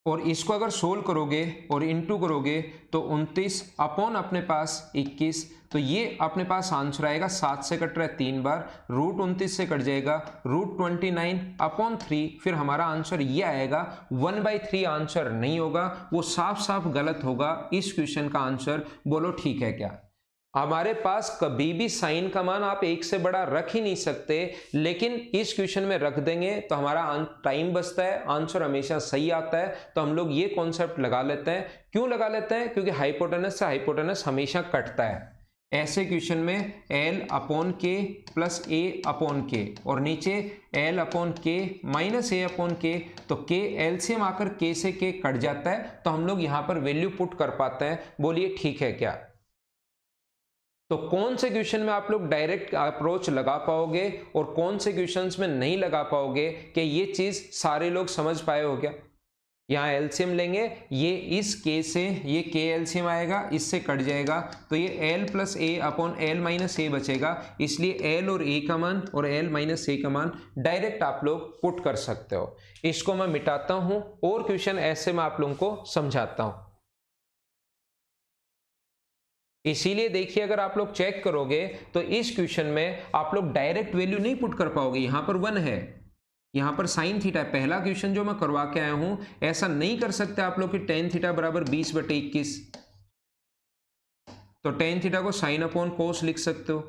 [SPEAKER 1] और इसको अगर सोल्व करोगे और इनटू करोगे तो 29 अपॉन अपने पास 21, तो ये अपने पास आंसर आएगा 7 से कट रहा है 3 बार, √29 से कट जाएगा √29 अपॉन 3, फिर हमारा आंसर ये आएगा 1/3। आंसर नहीं होगा, वो साफ साफ गलत होगा इस क्वेश्चन का आंसर। बोलो ठीक है क्या? हमारे पास कभी भी साइन का मान आप 1 से बड़ा रख ही नहीं सकते, लेकिन इस क्वेश्चन में रख देंगे तो हमारा टाइम बचता है, आंसर हमेशा सही आता है। तो हम लोग ये कॉन्सेप्ट लगा लेते हैं। क्यों लगा लेते हैं? क्योंकि हाइपोटेनस से हाइपोटेनस हमेशा कटता है। ऐसे क्वेश्चन में L/K प्लस A/K और नीचे L/K माइनस A/K, तो K एलसीएम आकर K से K कट जाता है तो हम लोग यहाँ पर वैल्यू पुट कर पाते हैं। बोलिए ठीक है क्या? तो कौन से क्वेश्चन में आप लोग डायरेक्ट अप्रोच लगा पाओगे और कौन से क्वेश्चंस में नहीं लगा पाओगे, कि ये चीज सारे लोग समझ पाए हो क्या। यहाँ एलसीएम लेंगे, ये इस के से ये के एलसीएम आएगा, इससे कट जाएगा, तो ये एल प्लस ए अपॉन एल माइनस ए बचेगा। इसलिए एल और ए का मान और एल माइनस ए का मान डायरेक्ट आप लोग पुट कर सकते हो। इसको मैं मिटाता हूं और क्वेश्चन ऐसे मैं आप लोगों को समझाता हूं। इसीलिए देखिए, अगर आप लोग चेक करोगे तो इस क्वेश्चन में आप लोग डायरेक्ट वैल्यू नहीं पुट कर पाओगे। यहां पर 1 है, यहां पर साइन थीटा, पहला क्वेश्चन जो मैं करवा के आया हूं, ऐसा नहीं कर सकते आप लोग कि टेन थीटा बराबर 20/21, तो टेन थीटा को साइन अपॉन कोस लिख सकते हो,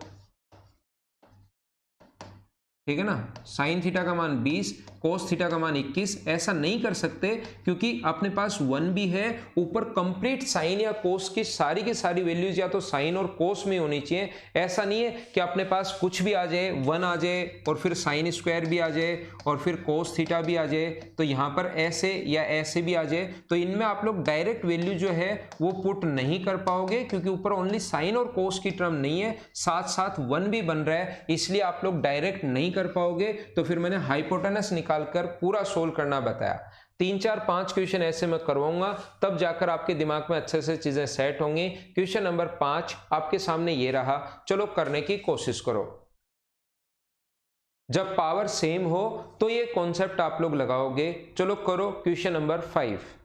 [SPEAKER 1] ठीक है ना। साइन थीटा का मान 20, कोस थीटा का मान 21, ऐसा नहीं कर सकते क्योंकि अपने पास 1 भी है, ऊपर कंप्लीट साइन या कोस की सारी वैल्यूज या तो साइन और कोस में होनी चाहिए। ऐसा नहीं है कि अपने पास कुछ भी आ जाए, 1 आ जाए और फिर साइन स्क्वायर भी आ जाए और फिर कोस थीटा भी आ जाए, तो यहाँ पर ऐसे या ऐसे भी आ जाए। तो इनमें आप लोग डायरेक्ट वैल्यू जो है वो पुट नहीं कर पाओगे क्योंकि ऊपर ओनली साइन और कोस की टर्म नहीं है, साथ साथ 1 भी बन रहा है, इसलिए आप लोग डायरेक्ट नहीं कर पाओगे। तो फिर मैंने हाइपोटेनस निकालकर पूरा सोल्व करना बताया। 3 4 5 क्वेश्चन ऐसे मैं करवाऊंगा, तब जाकर आपके दिमाग में अच्छे से चीजें सेट होंगी। क्वेश्चन नंबर 5 आपके सामने ये रहा, चलो करने की कोशिश करो। जब पावर सेम हो तो ये कॉन्सेप्ट आप लोग लगाओगे। चलो करो क्वेश्चन नंबर 5।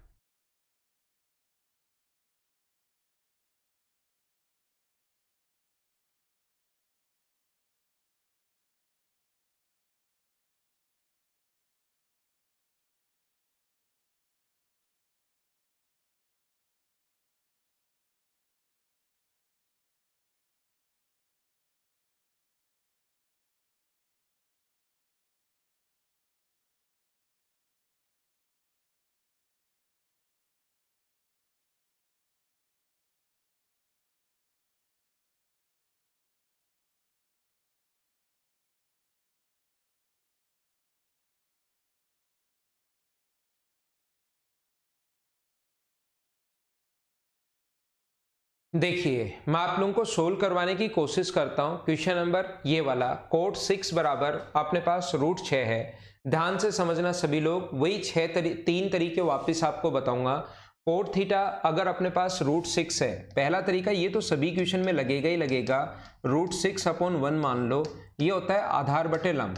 [SPEAKER 1] देखिए, मैं आप लोगों को सोल्व करवाने की कोशिश करता हूं। क्वेश्चन नंबर ये वाला, कोट 6 बराबर अपने पास √6 है। ध्यान से समझना सभी लोग, वही 3 तरीके वापस आपको बताऊंगा। कोट थीटा अगर अपने पास √6 है, पहला तरीका ये तो सभी क्वेश्चन में लगेगा ही लगेगा, √6/1 मान लो, ये होता है आधार बटे लंब,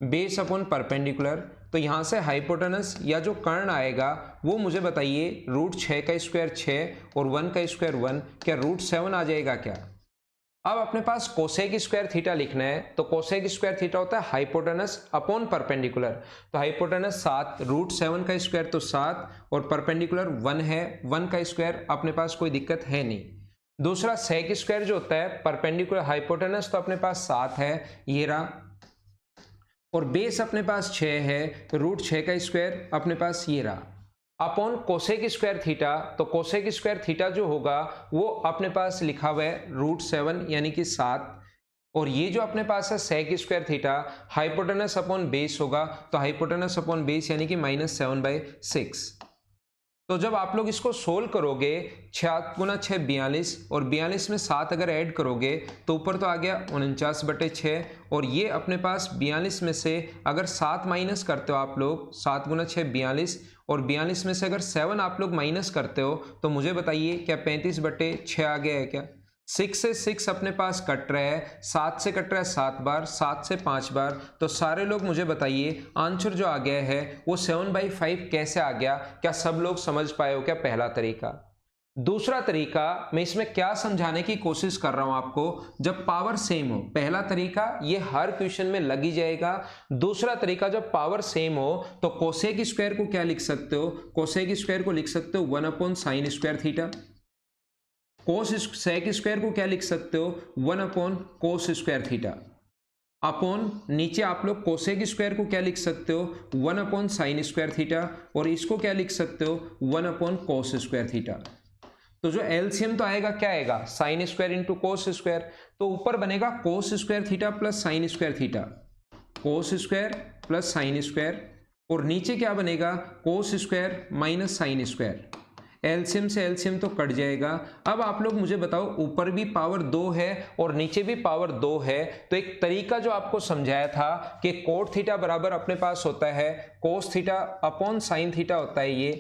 [SPEAKER 1] बेस अपॉन परपेंडिकुलर। तो यहां से हाइपोटेनस या जो कर्ण आएगा वो मुझे बताइए, √6 का स्क्वायर 6 और 1 का स्क्वायर 1, क्या √7 आ जाएगा क्या। अब अपने पास कोसेक स्क्वायर थीटा लिखना है, तो कोसेक स्क्वायर थीटा होता है हाइपोटेनस अपॉन परपेंडिकुलर। तो हाइपोटेनस 7, √7 का स्क्वायर तो 7 और परपेंडिकुलर 1 है, 1 का स्क्वायर अपने पास कोई दिक्कत है नहीं। दूसरा सेक स्क्वायर जो होता है परपेंडिकुलर हाइपोटेनस, तो अपने पास 7 है, ये रहा, और बेस अपने पास 6 है, √6 का स्क्वायर अपने पास ये रहा, अपॉन कोसेक स्क्वायर थीटा। तो कोसेक स्क्वायर थीटा जो होगा वो अपने पास लिखा हुआ है √7 यानी कि 7, और ये जो अपने पास है sec square theta, hypotenuse upon base होगा, तो हाइपोटेनस अपॉन बेस यानी कि -7/6। तो जब आप लोग इसको सोल्व करोगे, 6 × 6 42, और 42 में 7 अगर ऐड करोगे तो ऊपर तो आ गया 49/6, और ये अपने पास 42 में से अगर 7 माइनस करते हो आप लोग, 7 × 6 42, और 42 में से अगर 7 आप लोग माइनस करते हो तो मुझे बताइए क्या 35/6 आ गया है क्या। 6 से 6 अपने पास कट रहा है, 7 से कट रहा है 7 बार, 7 से 5 बार, तो सारे लोग मुझे बताइए आंसर जो आ गया है वो 7/5 कैसे आ गया। क्या सब लोग समझ पाए हो क्या पहला तरीका। दूसरा तरीका मैं इसमें क्या समझाने की कोशिश कर रहा हूं आपको, जब पावर सेम हो, पहला तरीका ये हर क्वेश्चन में लग ही जाएगा। दूसरा तरीका जब पावर सेम हो तो कोसेक स्क्वायर को क्या लिख सकते हो, कोसेक स्क्वायर को लिख सकते हो 1/sin स्क्वायर थीटा। कोस सेक स्क्वायर को क्या लिख सकते हो, 1/cos स्क्वायर थीटा, अपॉन नीचे आप लोग कोसेक स्क्वायर को क्या लिख सकते हो, 1/sin स्क्वायर थीटा, और इसको क्या लिख सकते हो, 1/cos स्क्वायर थीटा। तो जो एलसीएम तो आएगा क्या आएगा, sine square into cos square, तो ऊपर बनेगा cos square theta plus sine square theta, cos square plus sine square, और नीचे क्या बनेगा, cos square minus sine square. LCM से एलसीएम तो कट जाएगा। अब आप लोग मुझे बताओ, ऊपर भी पावर 2 है और नीचे भी पावर 2 है, तो एक तरीका जो आपको समझाया था कि कोट थीटा बराबर अपने पास होता है cos theta upon sine theta होता है, ये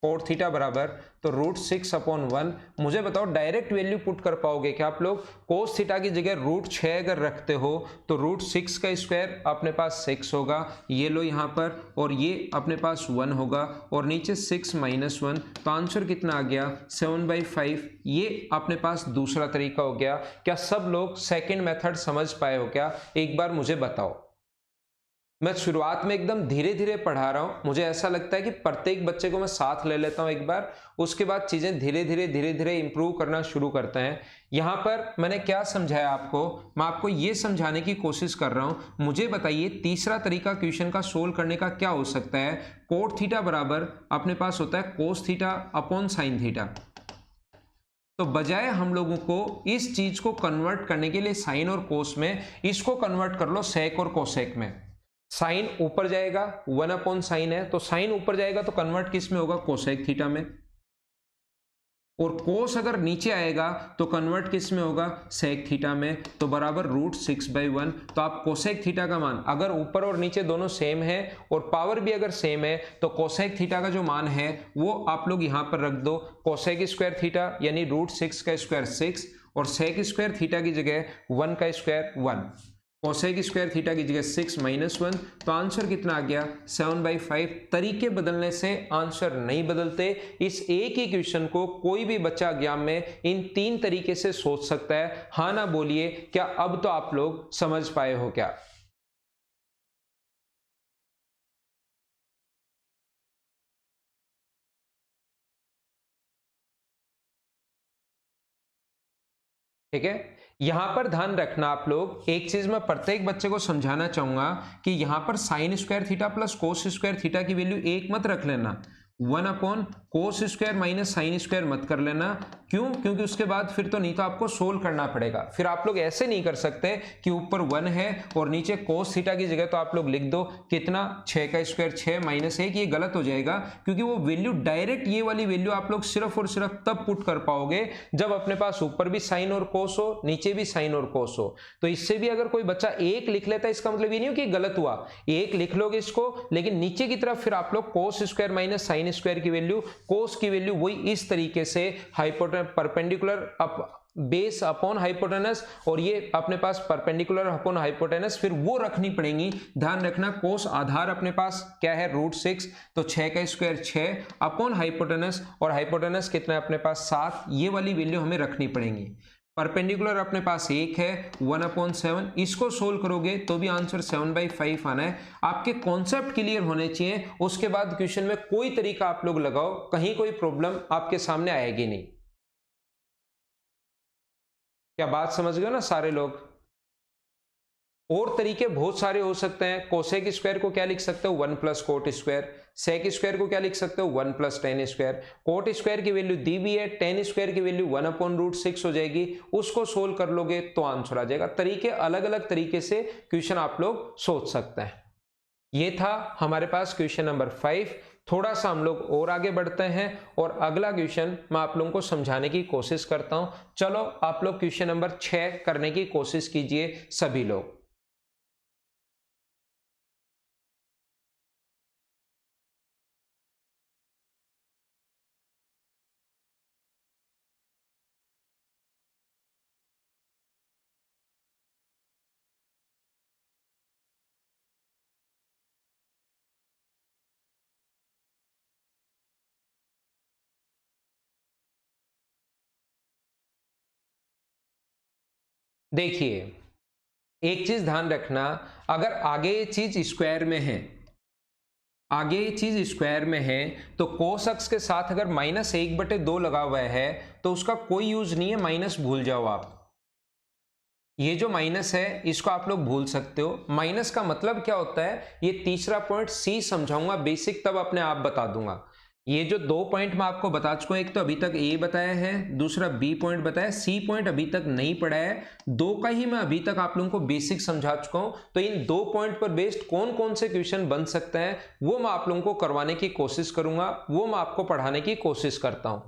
[SPEAKER 1] कोट थीटा बराबर तो √6/1। मुझे बताओ डायरेक्ट वैल्यू पुट कर पाओगे क्या आप लोग? कोस थीटा की जगह √6 अगर रखते हो तो √6 का स्क्वायर अपने पास 6 होगा, ये लो यहाँ पर, और ये अपने पास 1 होगा और नीचे 6 - 1, तो आंसर कितना आ गया 7/5। ये अपने पास दूसरा तरीका हो गया। क्या सब लोग सेकेंड मेथड समझ पाए हो क्या? एक बार मुझे बताओ। मैं शुरुआत में एकदम धीरे धीरे पढ़ा रहा हूं, मुझे ऐसा लगता है कि प्रत्येक बच्चे को मैं साथ ले लेता हूं एक बार, उसके बाद चीजें धीरे धीरे इंप्रूव करना शुरू करते हैं। यहां पर मैंने क्या समझाया आपको, मैं आपको यह समझाने की कोशिश कर रहा हूं। मुझे बताइए तीसरा तरीका क्वेश्चन का सोल्व करने का क्या हो सकता है? कोट थीटा बराबर अपने पास होता है cos theta upon sine theta. तो बजाय हम लोगों को इस चीज को कन्वर्ट करने के लिए साइन और कोस में, इसको कन्वर्ट कर लो सेक और कोसेक में। साइन ऊपर जाएगा 1/साइन है, तो साइन ऊपर जाएगा तो कन्वर्ट किस में होगा? कोसेक थीटा में। और कोस अगर नीचे आएगा तो कन्वर्ट किस में होगा? सेक थीटा में। तो बराबर √6/1। तो आप कोसेक थीटा का मान, अगर ऊपर और नीचे दोनों सेम है और पावर भी अगर सेम है, तो कोसेक थीटा का जो मान है वो आप लोग यहां पर रख दो। कोसेक स्क्वायर थीटा यानी √6 का स्क्वायर 6 और सेक स्क्वायर थीटा की जगह 1 का स्क्वायर 1। कोसेक स्क्वायर थीटा की जगह 6 - 1, तो आंसर कितना आ गया 7/5। तरीके बदलने से आंसर नहीं बदलते। इस एक ही क्वेश्चन को कोई भी बच्चा एग्जाम में इन 3 तरीके से सोच सकता है। हाँ ना बोलिए, क्या अब तो आप लोग समझ पाए हो क्या? ठीक है, यहां पर ध्यान रखना आप लोग, एक चीज मैं प्रत्येक बच्चे को समझाना चाहूंगा कि यहां पर sine square theta plus cos square theta की वैल्यू एक मत रख लेना, 1/कोस स्क्वायर माइनस साइन स्क्वायर मत कर लेना। क्यों? क्योंकि उसके बाद फिर तो नहीं तो आपको सोल्व करना पड़ेगा। फिर आप लोग ऐसे नहीं कर सकते कि ऊपर 1 है और नीचे कोस थीटा की जगह तो आप लोग लिख दो कितना 6 का स्क्वायर 6 - 1, ये गलत हो जाएगा। क्योंकि वो वैल्यू डायरेक्ट, ये वाली वैल्यू आप लोग सिर्फ और सिर्फ तब पुट कर पाओगे जब अपने पास ऊपर भी साइन और कोस हो, नीचे भी साइन और कोस हो। तो इससे भी अगर कोई बच्चा एक लिख लेता है, इसका मतलब ये नहीं हो कि गलत हुआ, एक लिख लोगे इसको, लेकिन नीचे की तरफ फिर आप लोग cos square minus sine square की वैल्यू, कोस की वैल्यू वही इस तरीके से परपेंडिकुलर बेस अपॉन हाइपोटेनस, और ये अपने पास परपेंडिकुलर अपॉन हाइपोटेनस, फिर वो रखनी पड़ेंगी। ध्यान रखना कोस आधार अपने पास क्या है √6, तो 6 का स्क्वायर 6 अपॉन हाइपोटेनस, और हाइपोटेनस कितना है अपने पास 7, ये वाली वैल्यू हमें रखनी पड़ेंगी। परपेंडिकुलर अपने पास 1 है 1/7, इसको सोल्व करोगे तो भी आंसर 7/5 आना है। आपके कॉन्सेप्ट क्लियर होने चाहिए, उसके बाद क्वेश्चन में कोई तरीका आप लोग लगाओ, कहीं कोई प्रॉब्लम आपके सामने आएगी नहीं। क्या बात समझ गए ना सारे लोग? और तरीके बहुत सारे हो सकते हैं। कोसेक स्क्वायर को क्या लिख सकते हो 1 + कोट स्क्वायर, सेक स्क्वायर को क्या लिख सकते हो 1 + tan स्क्वायर, कोट स्क्वायर की वैल्यू दी भी है, tan स्क्वायर की वैल्यू 1/√6 हो जाएगी, उसको सोल्व कर लोगे तो आंसर आ जाएगा। तरीके अलग अलग तरीके से क्वेश्चन आप लोग सोच सकते हैं। ये था हमारे पास क्वेश्चन नंबर 5। थोड़ा सा हम लोग और आगे बढ़ते हैं और अगला क्वेश्चन मैं आप लोगों को समझाने की कोशिश करता हूं। चलो आप लोग क्वेश्चन नंबर 6 करने की कोशिश कीजिए सभी लोग। देखिए, एक चीज ध्यान रखना, अगर आगे ये चीज स्क्वायर में है, आगे ये चीज स्क्वायर में है, तो कोस अक्स के साथ अगर -1/2 लगा हुआ है तो उसका कोई यूज नहीं है, माइनस भूल जाओ आप। ये जो माइनस है इसको आप लोग भूल सकते हो। माइनस का मतलब क्या होता है, ये तीसरा पॉइंट सी समझाऊंगा बेसिक, तब अपने आप बता दूंगा। ये जो 2 पॉइंट मैं आपको बता चुका हूं, एक तो अभी तक ए बताया है, दूसरा बी पॉइंट बताया, सी पॉइंट अभी तक नहीं पढ़ा है। दो का ही मैं अभी तक आप लोगों को बेसिक समझा चुका हूं। तो इन 2 पॉइंट पर बेस्ड कौन कौन से क्वेश्चन बन सकते हैं वो मैं आप लोगों को करवाने की कोशिश करूंगा, वो मैं आपको पढ़ाने की कोशिश करता हूं।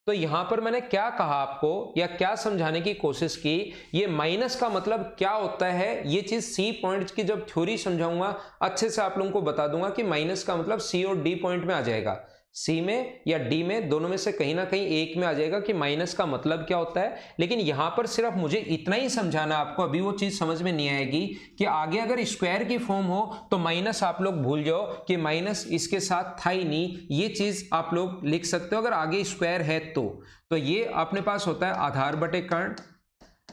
[SPEAKER 1] तो यहां पर मैंने क्या कहा आपको या क्या समझाने की कोशिश की, ये माइनस का मतलब क्या होता है, ये चीज सी पॉइंट की जब थ्योरी समझाऊंगा अच्छे से आप लोगों को बता दूंगा कि माइनस का मतलब सी और डी पॉइंट में आ जाएगा। सी में या डी में, दोनों में से कहीं ना कहीं एक में आ जाएगा कि माइनस का मतलब क्या होता है। लेकिन यहां पर सिर्फ मुझे इतना ही समझाना आपको, अभी वो चीज समझ में नहीं आएगी कि आगे अगर स्क्वायर की फॉर्म हो तो माइनस आप लोग भूल जाओ कि माइनस इसके साथ था ही नहीं, ये चीज आप लोग लिख सकते हो अगर आगे स्क्वायर है तो ये अपने पास होता है आधार बटे कर्ण,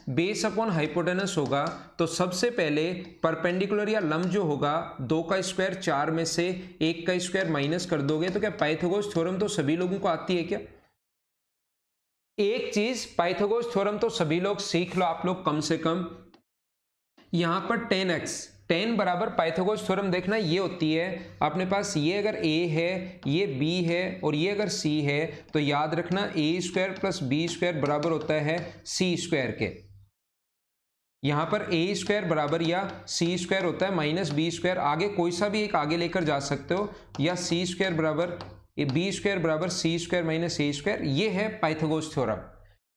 [SPEAKER 1] बेस अपॉन हाइपोटेनस होगा। तो सबसे पहले परपेंडिकुलर या लंब जो होगा, 2 का स्क्वायर 4 में से 1 का स्क्वायर माइनस कर दोगे तो क्या पाइथागोरस थ्योरम तो सभी लोगों को आती है क्या? एक चीज पाइथागोरस थ्योरम तो सभी लोग सीख लो आप लोग कम से कम। यहां पर 10x 10 बराबर पाइथागोरस थ्योरम देखना ये होती है अपने पास, ये अगर a है, ये b है और ये अगर c है तो याद रखना a square plus b square बराबर होता है c स्क्वायर के। यहां पर ए स्क्वायर बराबर या सी स्क्वायर होता है माइनस बी स्क्वायर, आगे कोई सा भी एक आगे लेकर जा सकते हो, या सी स्क्वायर बराबर बी स्क्वायर बराबर सी स्क्वायर माइनस ए स्क्वायर, ये है पाइथागोरस थ्योरम।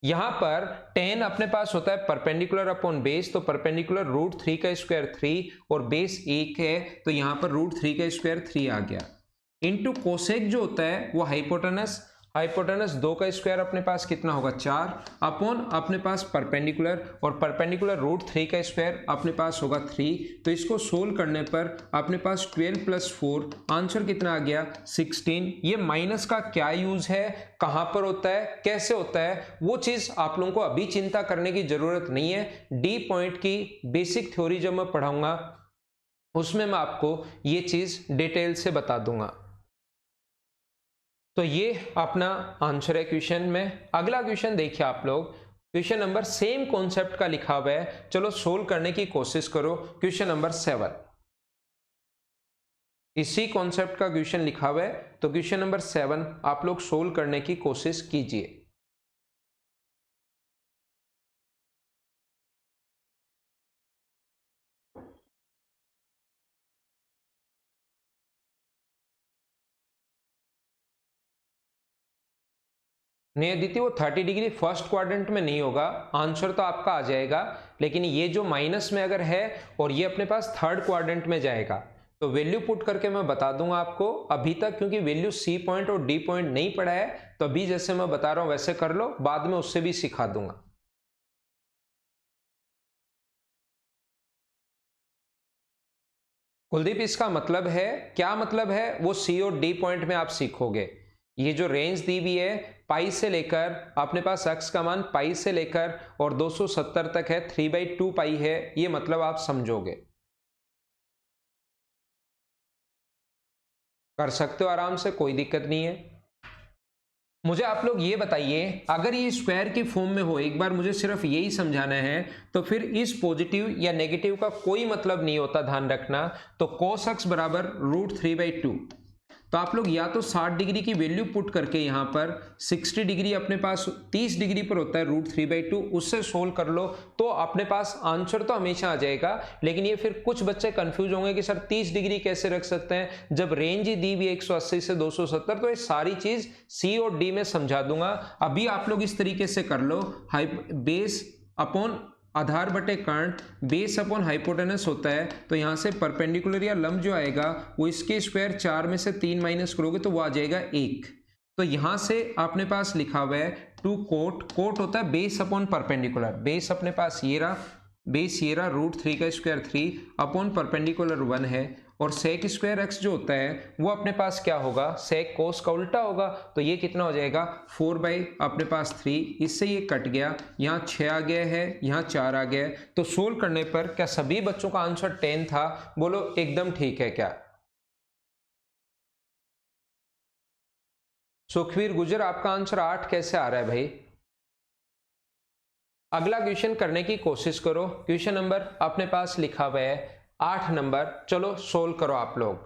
[SPEAKER 1] यहां पर 10 अपने पास होता है परपेंडिकुलर अपॉन बेस, तो परपेंडिकुलर √3 का स्क्वायर 3 और बेस 1 है तो यहां पर √3 का स्क्वायर 3 आ गया, इंटू कोसेक जो होता है वो हाइपोटेनस, हाइपोटेनस 2 का स्क्वायर अपने पास कितना होगा 4 अपॉन अपने पास परपेंडिकुलर, और परपेंडिकुलर √3 का स्क्वायर अपने पास होगा 3। तो इसको सोल्व करने पर अपने पास 12 + 4 आंसर कितना आ गया 16। ये माइनस का क्या यूज है, कहां पर होता है, कैसे होता है, वो चीज आप लोगों को अभी चिंता करने की जरूरत नहीं है। डी पॉइंट की बेसिक थ्योरी जब मैं पढ़ाऊंगा उसमें मैं आपको ये चीज डिटेल से बता दूंगा। तो ये अपना आंसर है क्वेश्चन में। अगला क्वेश्चन देखिए आप लोग, क्वेश्चन नंबर सेम कॉन्सेप्ट का लिखा हुआ है, चलो सोल्व करने की कोशिश करो। क्वेश्चन नंबर 7 इसी कॉन्सेप्ट का क्वेश्चन लिखा हुआ है, तो क्वेश्चन नंबर 7 आप लोग सोल्व करने की कोशिश कीजिए। नहीं अदिति, वो 30 डिग्री फर्स्ट क्वाड्रेंट में नहीं होगा, आंसर तो आपका आ जाएगा, लेकिन ये जो माइनस में अगर है और ये अपने पास थर्ड क्वाड्रेंट में जाएगा तो वैल्यू पुट करके मैं बता दूंगा आपको। अभी तक क्योंकि वैल्यू सी पॉइंट और डी पॉइंट नहीं पड़ा है तो अभी जैसे मैं बता रहा हूं वैसे कर लो, बाद में उससे भी सिखा दूंगा। कुलदीप इसका मतलब है, क्या मतलब है वो सी और डी पॉइंट में आप सीखोगे। ये जो रेंज दी हुई है पाई से लेकर अपने पास एक्स का मान पाई से लेकर और 270 तक है, 3/2 पाई है, ये मतलब आप समझोगे, कर सकते हो आराम से, कोई दिक्कत नहीं है। मुझे आप लोग ये बताइए, अगर ये स्क्वायर की फॉर्म में हो, एक बार मुझे सिर्फ यही समझाना है, तो फिर इस पॉजिटिव या नेगेटिव का कोई मतलब नहीं होता, ध्यान रखना। तो cos x बराबर √3/2, तो आप लोग या तो 60 डिग्री की वैल्यू पुट करके यहां पर 60 डिग्री अपने पास 30 डिग्री पर होता है √3/2, उससे सोल्व कर लो तो अपने पास आंसर तो हमेशा आ जाएगा। लेकिन ये फिर कुछ बच्चे कंफ्यूज होंगे कि सर 30 डिग्री कैसे रख सकते हैं जब रेंज ही दी हुई 180 से 270, तो ये सारी चीज सी और डी में समझा दूंगा। अभी आप लोग इस तरीके से कर लो, बेस अपॉन आधार बटे कर्ण, बेस अपॉन हाइपोटेनस होता है, तो यहां से परपेंडिकुलर या लंब जो आएगा वो इसके स्क्वायर 4 में से 3 माइनस करोगे तो वो आ जाएगा 1। तो यहां से अपने पास लिखा हुआ है 2 कोट होता है बेस अपॉन परपेंडिकुलर, बेस अपने पास ये रहा, बेस ये रहा √3 का स्क्वायर 3 अपॉन परपेंडिकुलर 1 है, और सेक स्क्वायर एक्स जो होता है वो अपने पास क्या होगा, सेक कोस का उल्टा होगा, तो ये कितना हो जाएगा 4 अपने पास 3, इससे ये कट गया, यहाँ 6 आ गया है, यहाँ 4 आ गया है। तो सोल्व करने पर क्या सभी बच्चों का आंसर 10 था? बोलो एकदम ठीक है क्या? सुखवीर गुजर आपका आंसर 8 कैसे आ रहा है भाई? अगला क्वेश्चन करने की कोशिश करो, क्वेश्चन नंबर अपने पास लिखा हुआ है 8 नंबर, चलो सोल्व करो आप लोग।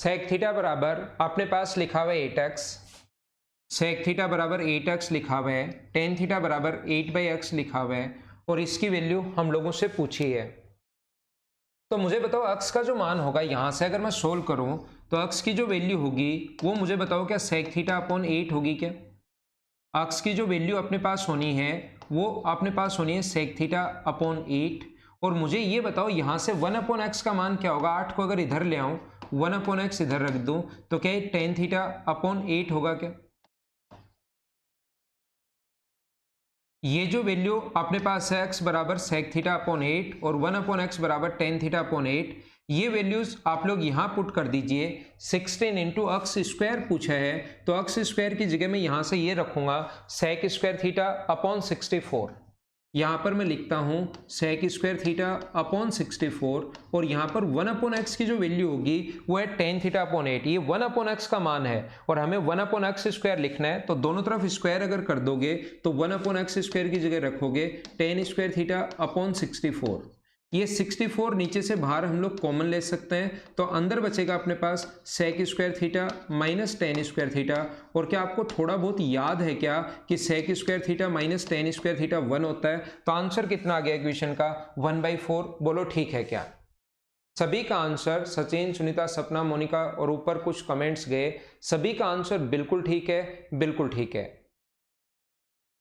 [SPEAKER 1] सेक थीटा बराबर अपने पास लिखा हुआ है 8x, सेक थीटा बराबर 8x लिखा हुआ है, टेन थीटा बराबर 8/x लिखा हुआ है और इसकी वैल्यू हम लोगों से पूछी है। तो मुझे बताओ अक्स का जो मान होगा यहां से अगर मैं सोल्व करूं तो अक्स की जो वैल्यू होगी वो मुझे बताओ क्या सेक थीटा अपॉन 8 होगी क्या? अक्स की जो वैल्यू अपने पास होनी है वो अपने पास होनी है सेक थीटा अपॉन 8 और मुझे ये बताओ यहां से 1/x का मान क्या होगा? 8 को अगर इधर ले आऊं 1/x इधर रख दूं तो क्या टेन थीटा अपॉन 8 होगा क्या? ये जो वैल्यू अपने पास है x बराबर सेक थीटा अपॉन 8 और 1/x बराबर टेन थीटा अपॉन 8, ये वैल्यूज आप लोग यहां पुट कर दीजिए। 16 इंटू अक्स स्क्वायर पूछा है तो अक्स स्क्वायर की जगह में यहां से ये रखूंगा सेक स्क्वायर थीटा अपॉन 64। यहां पर मैं लिखता हूं सेक स्क्वायर थीटा अपॉन 64 और यहां पर 1/x की जो वैल्यू होगी वो है टेन थीटा अपॉन 8। ये 1/x का मान है और हमें 1/x स्क्वायर लिखना है तो दोनों तरफ स्क्वायर अगर कर दोगे तो 1/x स्क्वायर की जगह रखोगे टेन स्क्वायर थीटा अपॉन 64। ये 64 नीचे से बाहर हम लोग कॉमन ले सकते हैं तो अंदर बचेगा अपने पास sec square theta minus tan square theta. और क्या आपको थोड़ा बहुत याद है क्या कि sec square theta minus tan square theta 1 होता है? तो आंसर कितना आ गया इक्वेशन का? 1/4। बोलो ठीक है क्या? सभी का आंसर, सचिन, सुनीता, सपना, मोनिका और ऊपर कुछ कमेंट्स गए, सभी का आंसर बिल्कुल ठीक है, बिल्कुल ठीक है।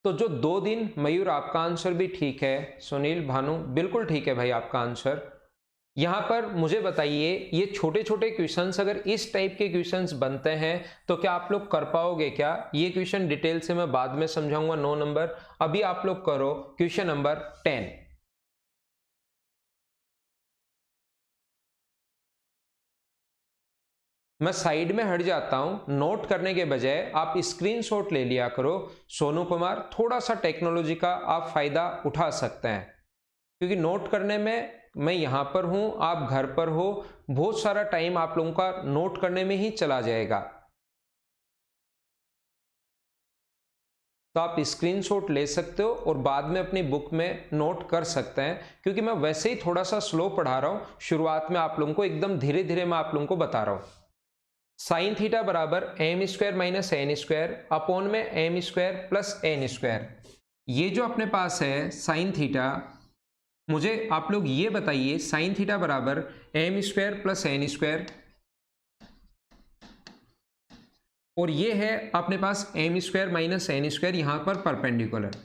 [SPEAKER 1] तो जो 2 दिन, मयूर आपका आंसर भी ठीक है, सुनील, भानु बिल्कुल ठीक है भाई आपका आंसर। यहां पर मुझे बताइए ये छोटे छोटे क्वेश्चंस अगर इस टाइप के क्वेश्चंस बनते हैं तो क्या आप लोग कर पाओगे क्या? ये क्वेश्चन डिटेल से मैं बाद में समझाऊंगा 9 नंबर। अभी आप लोग करो क्वेश्चन नंबर 10। मैं साइड में हट जाता हूं, नोट करने के बजाय आप स्क्रीनशॉट ले लिया करो। सोनू कुमार, थोड़ा सा टेक्नोलॉजी का आप फायदा उठा सकते हैं क्योंकि नोट करने में मैं यहां पर हूं, आप घर पर हो, बहुत सारा टाइम आप लोगों का नोट करने में ही चला जाएगा। तो आप स्क्रीनशॉट ले सकते हो और बाद में अपनी बुक में नोट कर सकते हैं क्योंकि मैं वैसे ही थोड़ा सा स्लो पढ़ा रहा हूं, शुरुआत में आप लोगों को एकदम धीरे धीरे मैं आप लोगों को बता रहा हूं। साइन थीटा बराबर M square minus N square upon में M square plus N square. ये जो अपने पास है साइन थीटा, मुझे आप लोग ये बताइए साइन थीटा बराबर M square plus N square और ये है अपने पास M square minus N square यहां पर परपेंडिकुलर।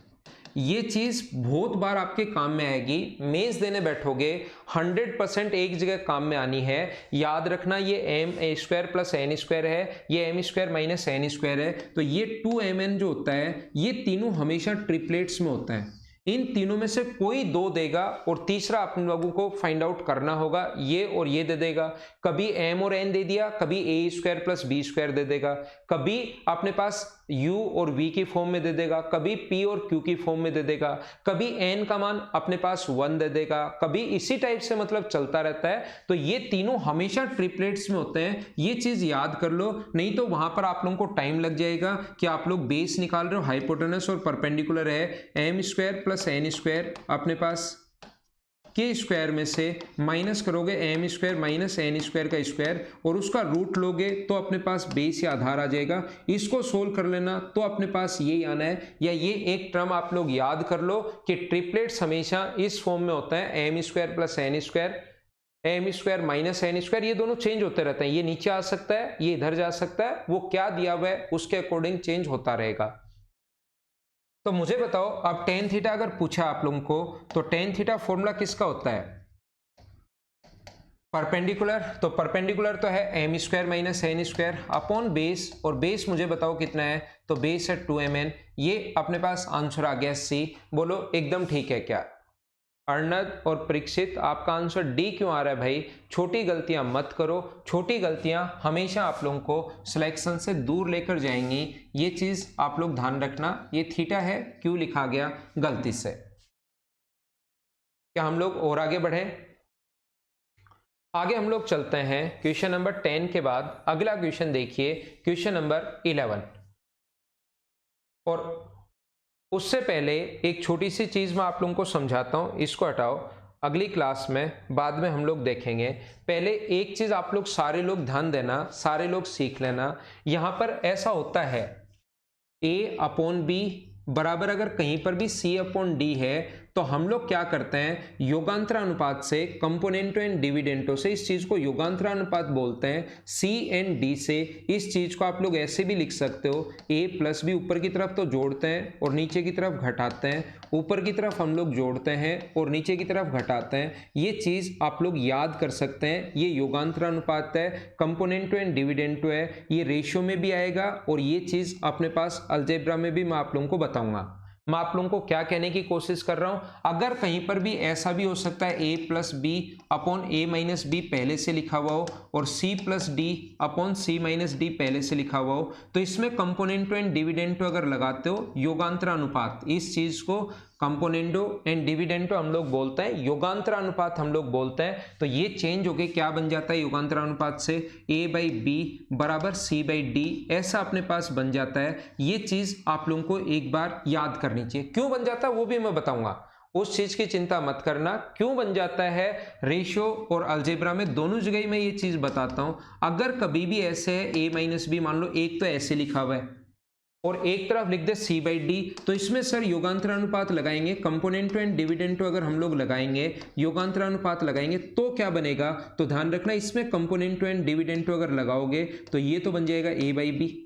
[SPEAKER 1] ये चीज बहुत बार आपके काम में आएगी, मेंस देने बैठोगे 100% एक जगह काम में आनी है। याद रखना ये M A square plus N square है, ये M square minus N square है, तो ये 2mn जो होता है ये तीनों हमेशा ट्रिपलेट्स में होता है। इन तीनों में से कोई दो देगा और तीसरा अपने लोगों को फाइंड आउट करना होगा, ये और ये दे देगा। कभी m और n दे दिया, कभी ए स्क्वायर प्लस बी स्क्वायर दे देगा, कभी अपने पास u और v की फॉर्म में दे देगा, कभी p और q की फॉर्म में दे देगा, कभी n का मान अपने पास 1 दे देगा, कभी इसी टाइप से मतलब चलता रहता है। तो ये तीनों हमेशा ट्रिपलेट्स में होते हैं, ये चीज याद कर लो, नहीं तो वहां पर आप लोगों को टाइम लग जाएगा कि आप लोग बेस निकाल रहे हो, हाइपोटेनस और परपेंडिकुलर है, M square plus N square अपने पास के स्क्वायर में से माइनस करोगे M square minus N square का स्क्वायर और उसका रूट लोगे तो अपने पास बेस या आधार आ जाएगा। इसको सोल्व कर लेना तो अपने पास ये आना है, या ये एक टर्म आप लोग याद कर लो कि ट्रिपलेट्स हमेशा इस फॉर्म में होता है, M square plus N square, M square minus N square, ये दोनों चेंज होते रहते हैं, ये नीचे आ सकता है, ये इधर जा सकता है, वो क्या दिया हुआ है उसके अकॉर्डिंग चेंज होता रहेगा। तो मुझे बताओ अब टेन थीटा अगर पूछा आप लोगों को तो टेन थीटा फॉर्मूला किसका होता है? परपेंडिकुलर। तो परपेंडिकुलर तो है M square minus N square upon base, और बेस मुझे बताओ कितना है? तो बेस है 2mn। ये अपने पास आंसर आ गया सी। बोलो एकदम ठीक है क्या? अर्नद और परीक्षित आपका आंसर डी क्यों आ रहा है भाई? छोटी गलतियां मत करो, छोटी गलतियां हमेशा आप लोगों को सिलेक्शन से दूर लेकर जाएंगी, ये चीज आप लोग ध्यान रखना। ये थीटा है, क्यों लिखा गया गलती से? क्या हम लोग और आगे बढ़े? आगे हम लोग चलते हैं क्वेश्चन नंबर 10 के बाद अगला क्वेश्चन देखिए, क्वेश्चन नंबर 11। और उससे पहले एक छोटी सी चीज मैं आप लोगों को समझाता हूं, इसको हटाओ। अगली क्लास में बाद में हम लोग देखेंगे। पहले एक चीज आप लोग सारे लोग ध्यान देना, सारे लोग सीख लेना। यहां पर ऐसा होता है a अपॉन बी बराबर अगर कहीं पर भी c अपॉन डी है तो हम लोग क्या करते हैं, योगांतर अनुपात से, कंपोनेंटो एंड डिविडेंटो से, इस चीज को योगांतर अनुपात बोलते हैं। c एंड d से इस चीज को आप लोग ऐसे भी लिख सकते हो, a प्लस बी ऊपर की तरफ तो जोड़ते हैं और नीचे की तरफ घटाते हैं, ऊपर की तरफ हम लोग जोड़ते हैं और नीचे की तरफ घटाते हैं। ये चीज आप लोग याद कर सकते हैं। ये योगांतर अनुपात है, कंपोनेंटो एंड डिविडेंटो है, ये रेशियो में भी आएगा और ये चीज अपने पास अलजेब्रा में भी मैं आप लोगों को बताऊंगा। मैं आप लोगों को क्या कहने की कोशिश कर रहा हूं, अगर कहीं पर भी ऐसा भी हो सकता है a plus B upon a minus B पहले से लिखा हुआ हो और c plus D upon c minus D पहले से लिखा हुआ हो, तो इसमें कंपोनेंटो एंड डिविडेंटो अगर लगाते हो योगांतर अनुपात, इस चीज को कंपोनेंटो एंड डिविडेंटो हम लोग बोलते हैं, योगांतर अनुपात हम लोग बोलते हैं। तो ये चेंज होके क्या बन जाता है, योगांतर अनुपात से a बाई बी बराबर c बाई डी, ऐसा अपने पास बन जाता है। ये चीज आप लोगों को एक बार याद करनी चाहिए। क्यों बन जाता है वो भी मैं बताऊंगा, उस चीज की चिंता मत करना। क्यों बन जाता है, रेशियो और अलजेब्रा में दोनों जगह मैं ये चीज बताता हूं। अगर कभी भी ऐसे है a माइनस बी, मान लो एक तो ऐसे लिखा हुआ है और एक तरफ लिख दे c बाई डी, तो इसमें सर योगांतर अनुपात लगाएंगे, कंपोनेंटो एंड डिविडेंटो अगर हम लोग लगाएंगे, योगांतर अनुपात लगाएंगे तो क्या बनेगा, तो ध्यान रखना इसमें कंपोनेंटो एंड डिविडेंटो अगर लगाओगे तो ये तो बन जाएगा a बाई बी,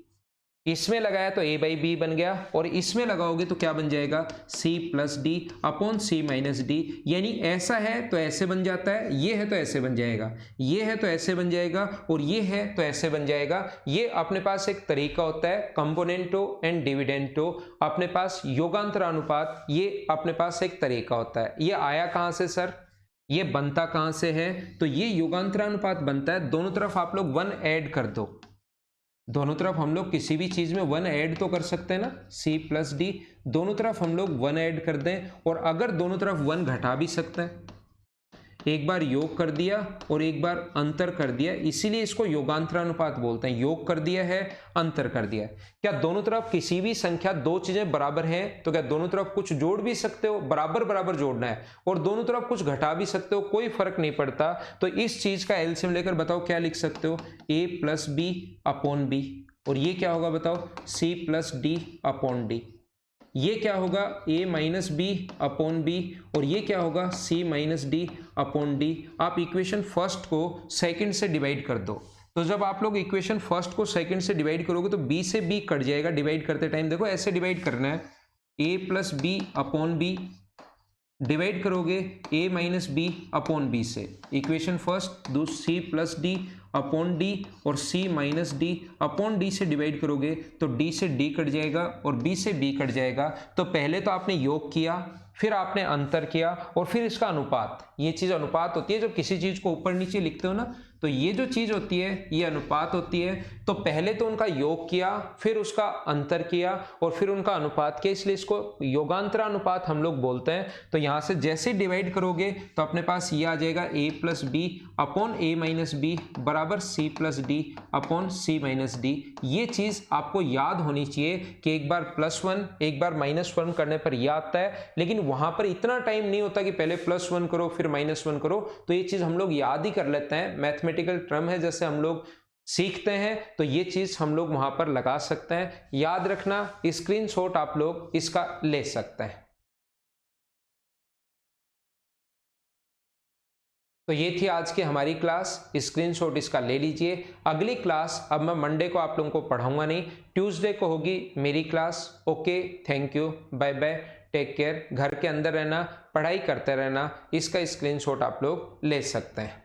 [SPEAKER 1] इसमें लगाया तो a बाई बी बन गया और इसमें लगाओगे तो क्या बन जाएगा, c plus D upon c minus D. यानी ऐसा है तो ऐसे बन जाता है, ये है तो ऐसे बन जाएगा, ये है तो ऐसे बन जाएगा और ये है तो ऐसे बन जाएगा। ये अपने पास एक तरीका होता है, कंपोनेंटो एंड डिविडेंटो अपने पास योगांतर अनुपात, ये अपने पास एक तरीका होता है। ये आया कहां से सर, ये बनता कहां से है, तो ये योगांतर अनुपात बनता है, दोनों तरफ आप लोग 1 ऐड कर दो, दोनों तरफ हम लोग किसी भी चीज में 1 ऐड तो कर सकते हैं ना, c प्लस डी, दोनों तरफ हम लोग 1 ऐड कर दें और अगर दोनों तरफ 1 घटा भी सकते हैं, एक बार योग कर दिया और एक बार अंतर कर दिया, इसीलिए इसको योगांतर अनुपात बोलते हैं। योग कर दिया है, अंतर कर दिया है। क्या दोनों तरफ किसी भी संख्या दो चीजें बराबर हैं तो क्या दोनों तरफ कुछ जोड़ भी सकते हो, बराबर बराबर जोड़ना है, और दोनों तरफ कुछ घटा भी सकते हो, कोई फर्क नहीं पड़ता। तो इस चीज का एलसीएम लेकर बताओ क्या लिख सकते हो, a plus B upon B, और ये क्या होगा बताओ, c plus D upon D. ये क्या होगा, a minus B upon B, और ये क्या होगा, c minus D upon D. आप इक्वेशन फर्स्ट को सेकंड से डिवाइड कर दो, तो जब आप लोग इक्वेशन फर्स्ट को सेकंड से डिवाइड करोगे तो b से b कट जाएगा डिवाइड करते टाइम। देखो ऐसे डिवाइड करना है, a plus B upon B, divide करोगे a minus B upon B से, equation first c plus D upon D और c minus D upon D से डिवाइड करोगे तो d से d कट जाएगा और b से b कट जाएगा। तो पहले तो आपने योग किया, फिर आपने अंतर किया और फिर इसका अनुपात। ये चीज अनुपात होती है, जब किसी चीज को ऊपर नीचे लिखते हो ना, तो ये जो चीज होती है ये अनुपात होती है। तो पहले तो उनका योग किया, फिर उसका अंतर किया और फिर उनका अनुपात किया, इसलिए इसको योगांतर अनुपात हम लोग बोलते हैं। तो यहां से जैसे डिवाइड करोगे तो अपने पास ये आ जाएगा a plus B upon a minus B बराबर c plus D upon c minus D. ये चीज आपको याद होनी चाहिए कि एक बार +1 एक बार -1 करने पर यह आता है, लेकिन वहां पर इतना टाइम नहीं होता कि पहले +1 करो फिर -1 करो। तो ये चीज हम लोग याद ही कर लेते हैं, मैथमेटिकल टर्म है, जैसे हम लोग सीखते हैं तो ये चीज हम लोग वहां पर लगा सकते हैं। याद रखना, स्क्रीनशॉट आप लोग इसका ले सकते हैं। तो ये थी आज की हमारी क्लास, स्क्रीनशॉट इसका ले लीजिए। अगली क्लास अब मैं मंडे को आप लोगों को पढ़ाऊंगा नहीं, ट्यूसडे को होगी मेरी class. Okay, thank you, bye bye, take care. घर के अंदर रहना, पढ़ाई करते रहना, इसका स्क्रीनशॉट आप लोग ले सकते हैं।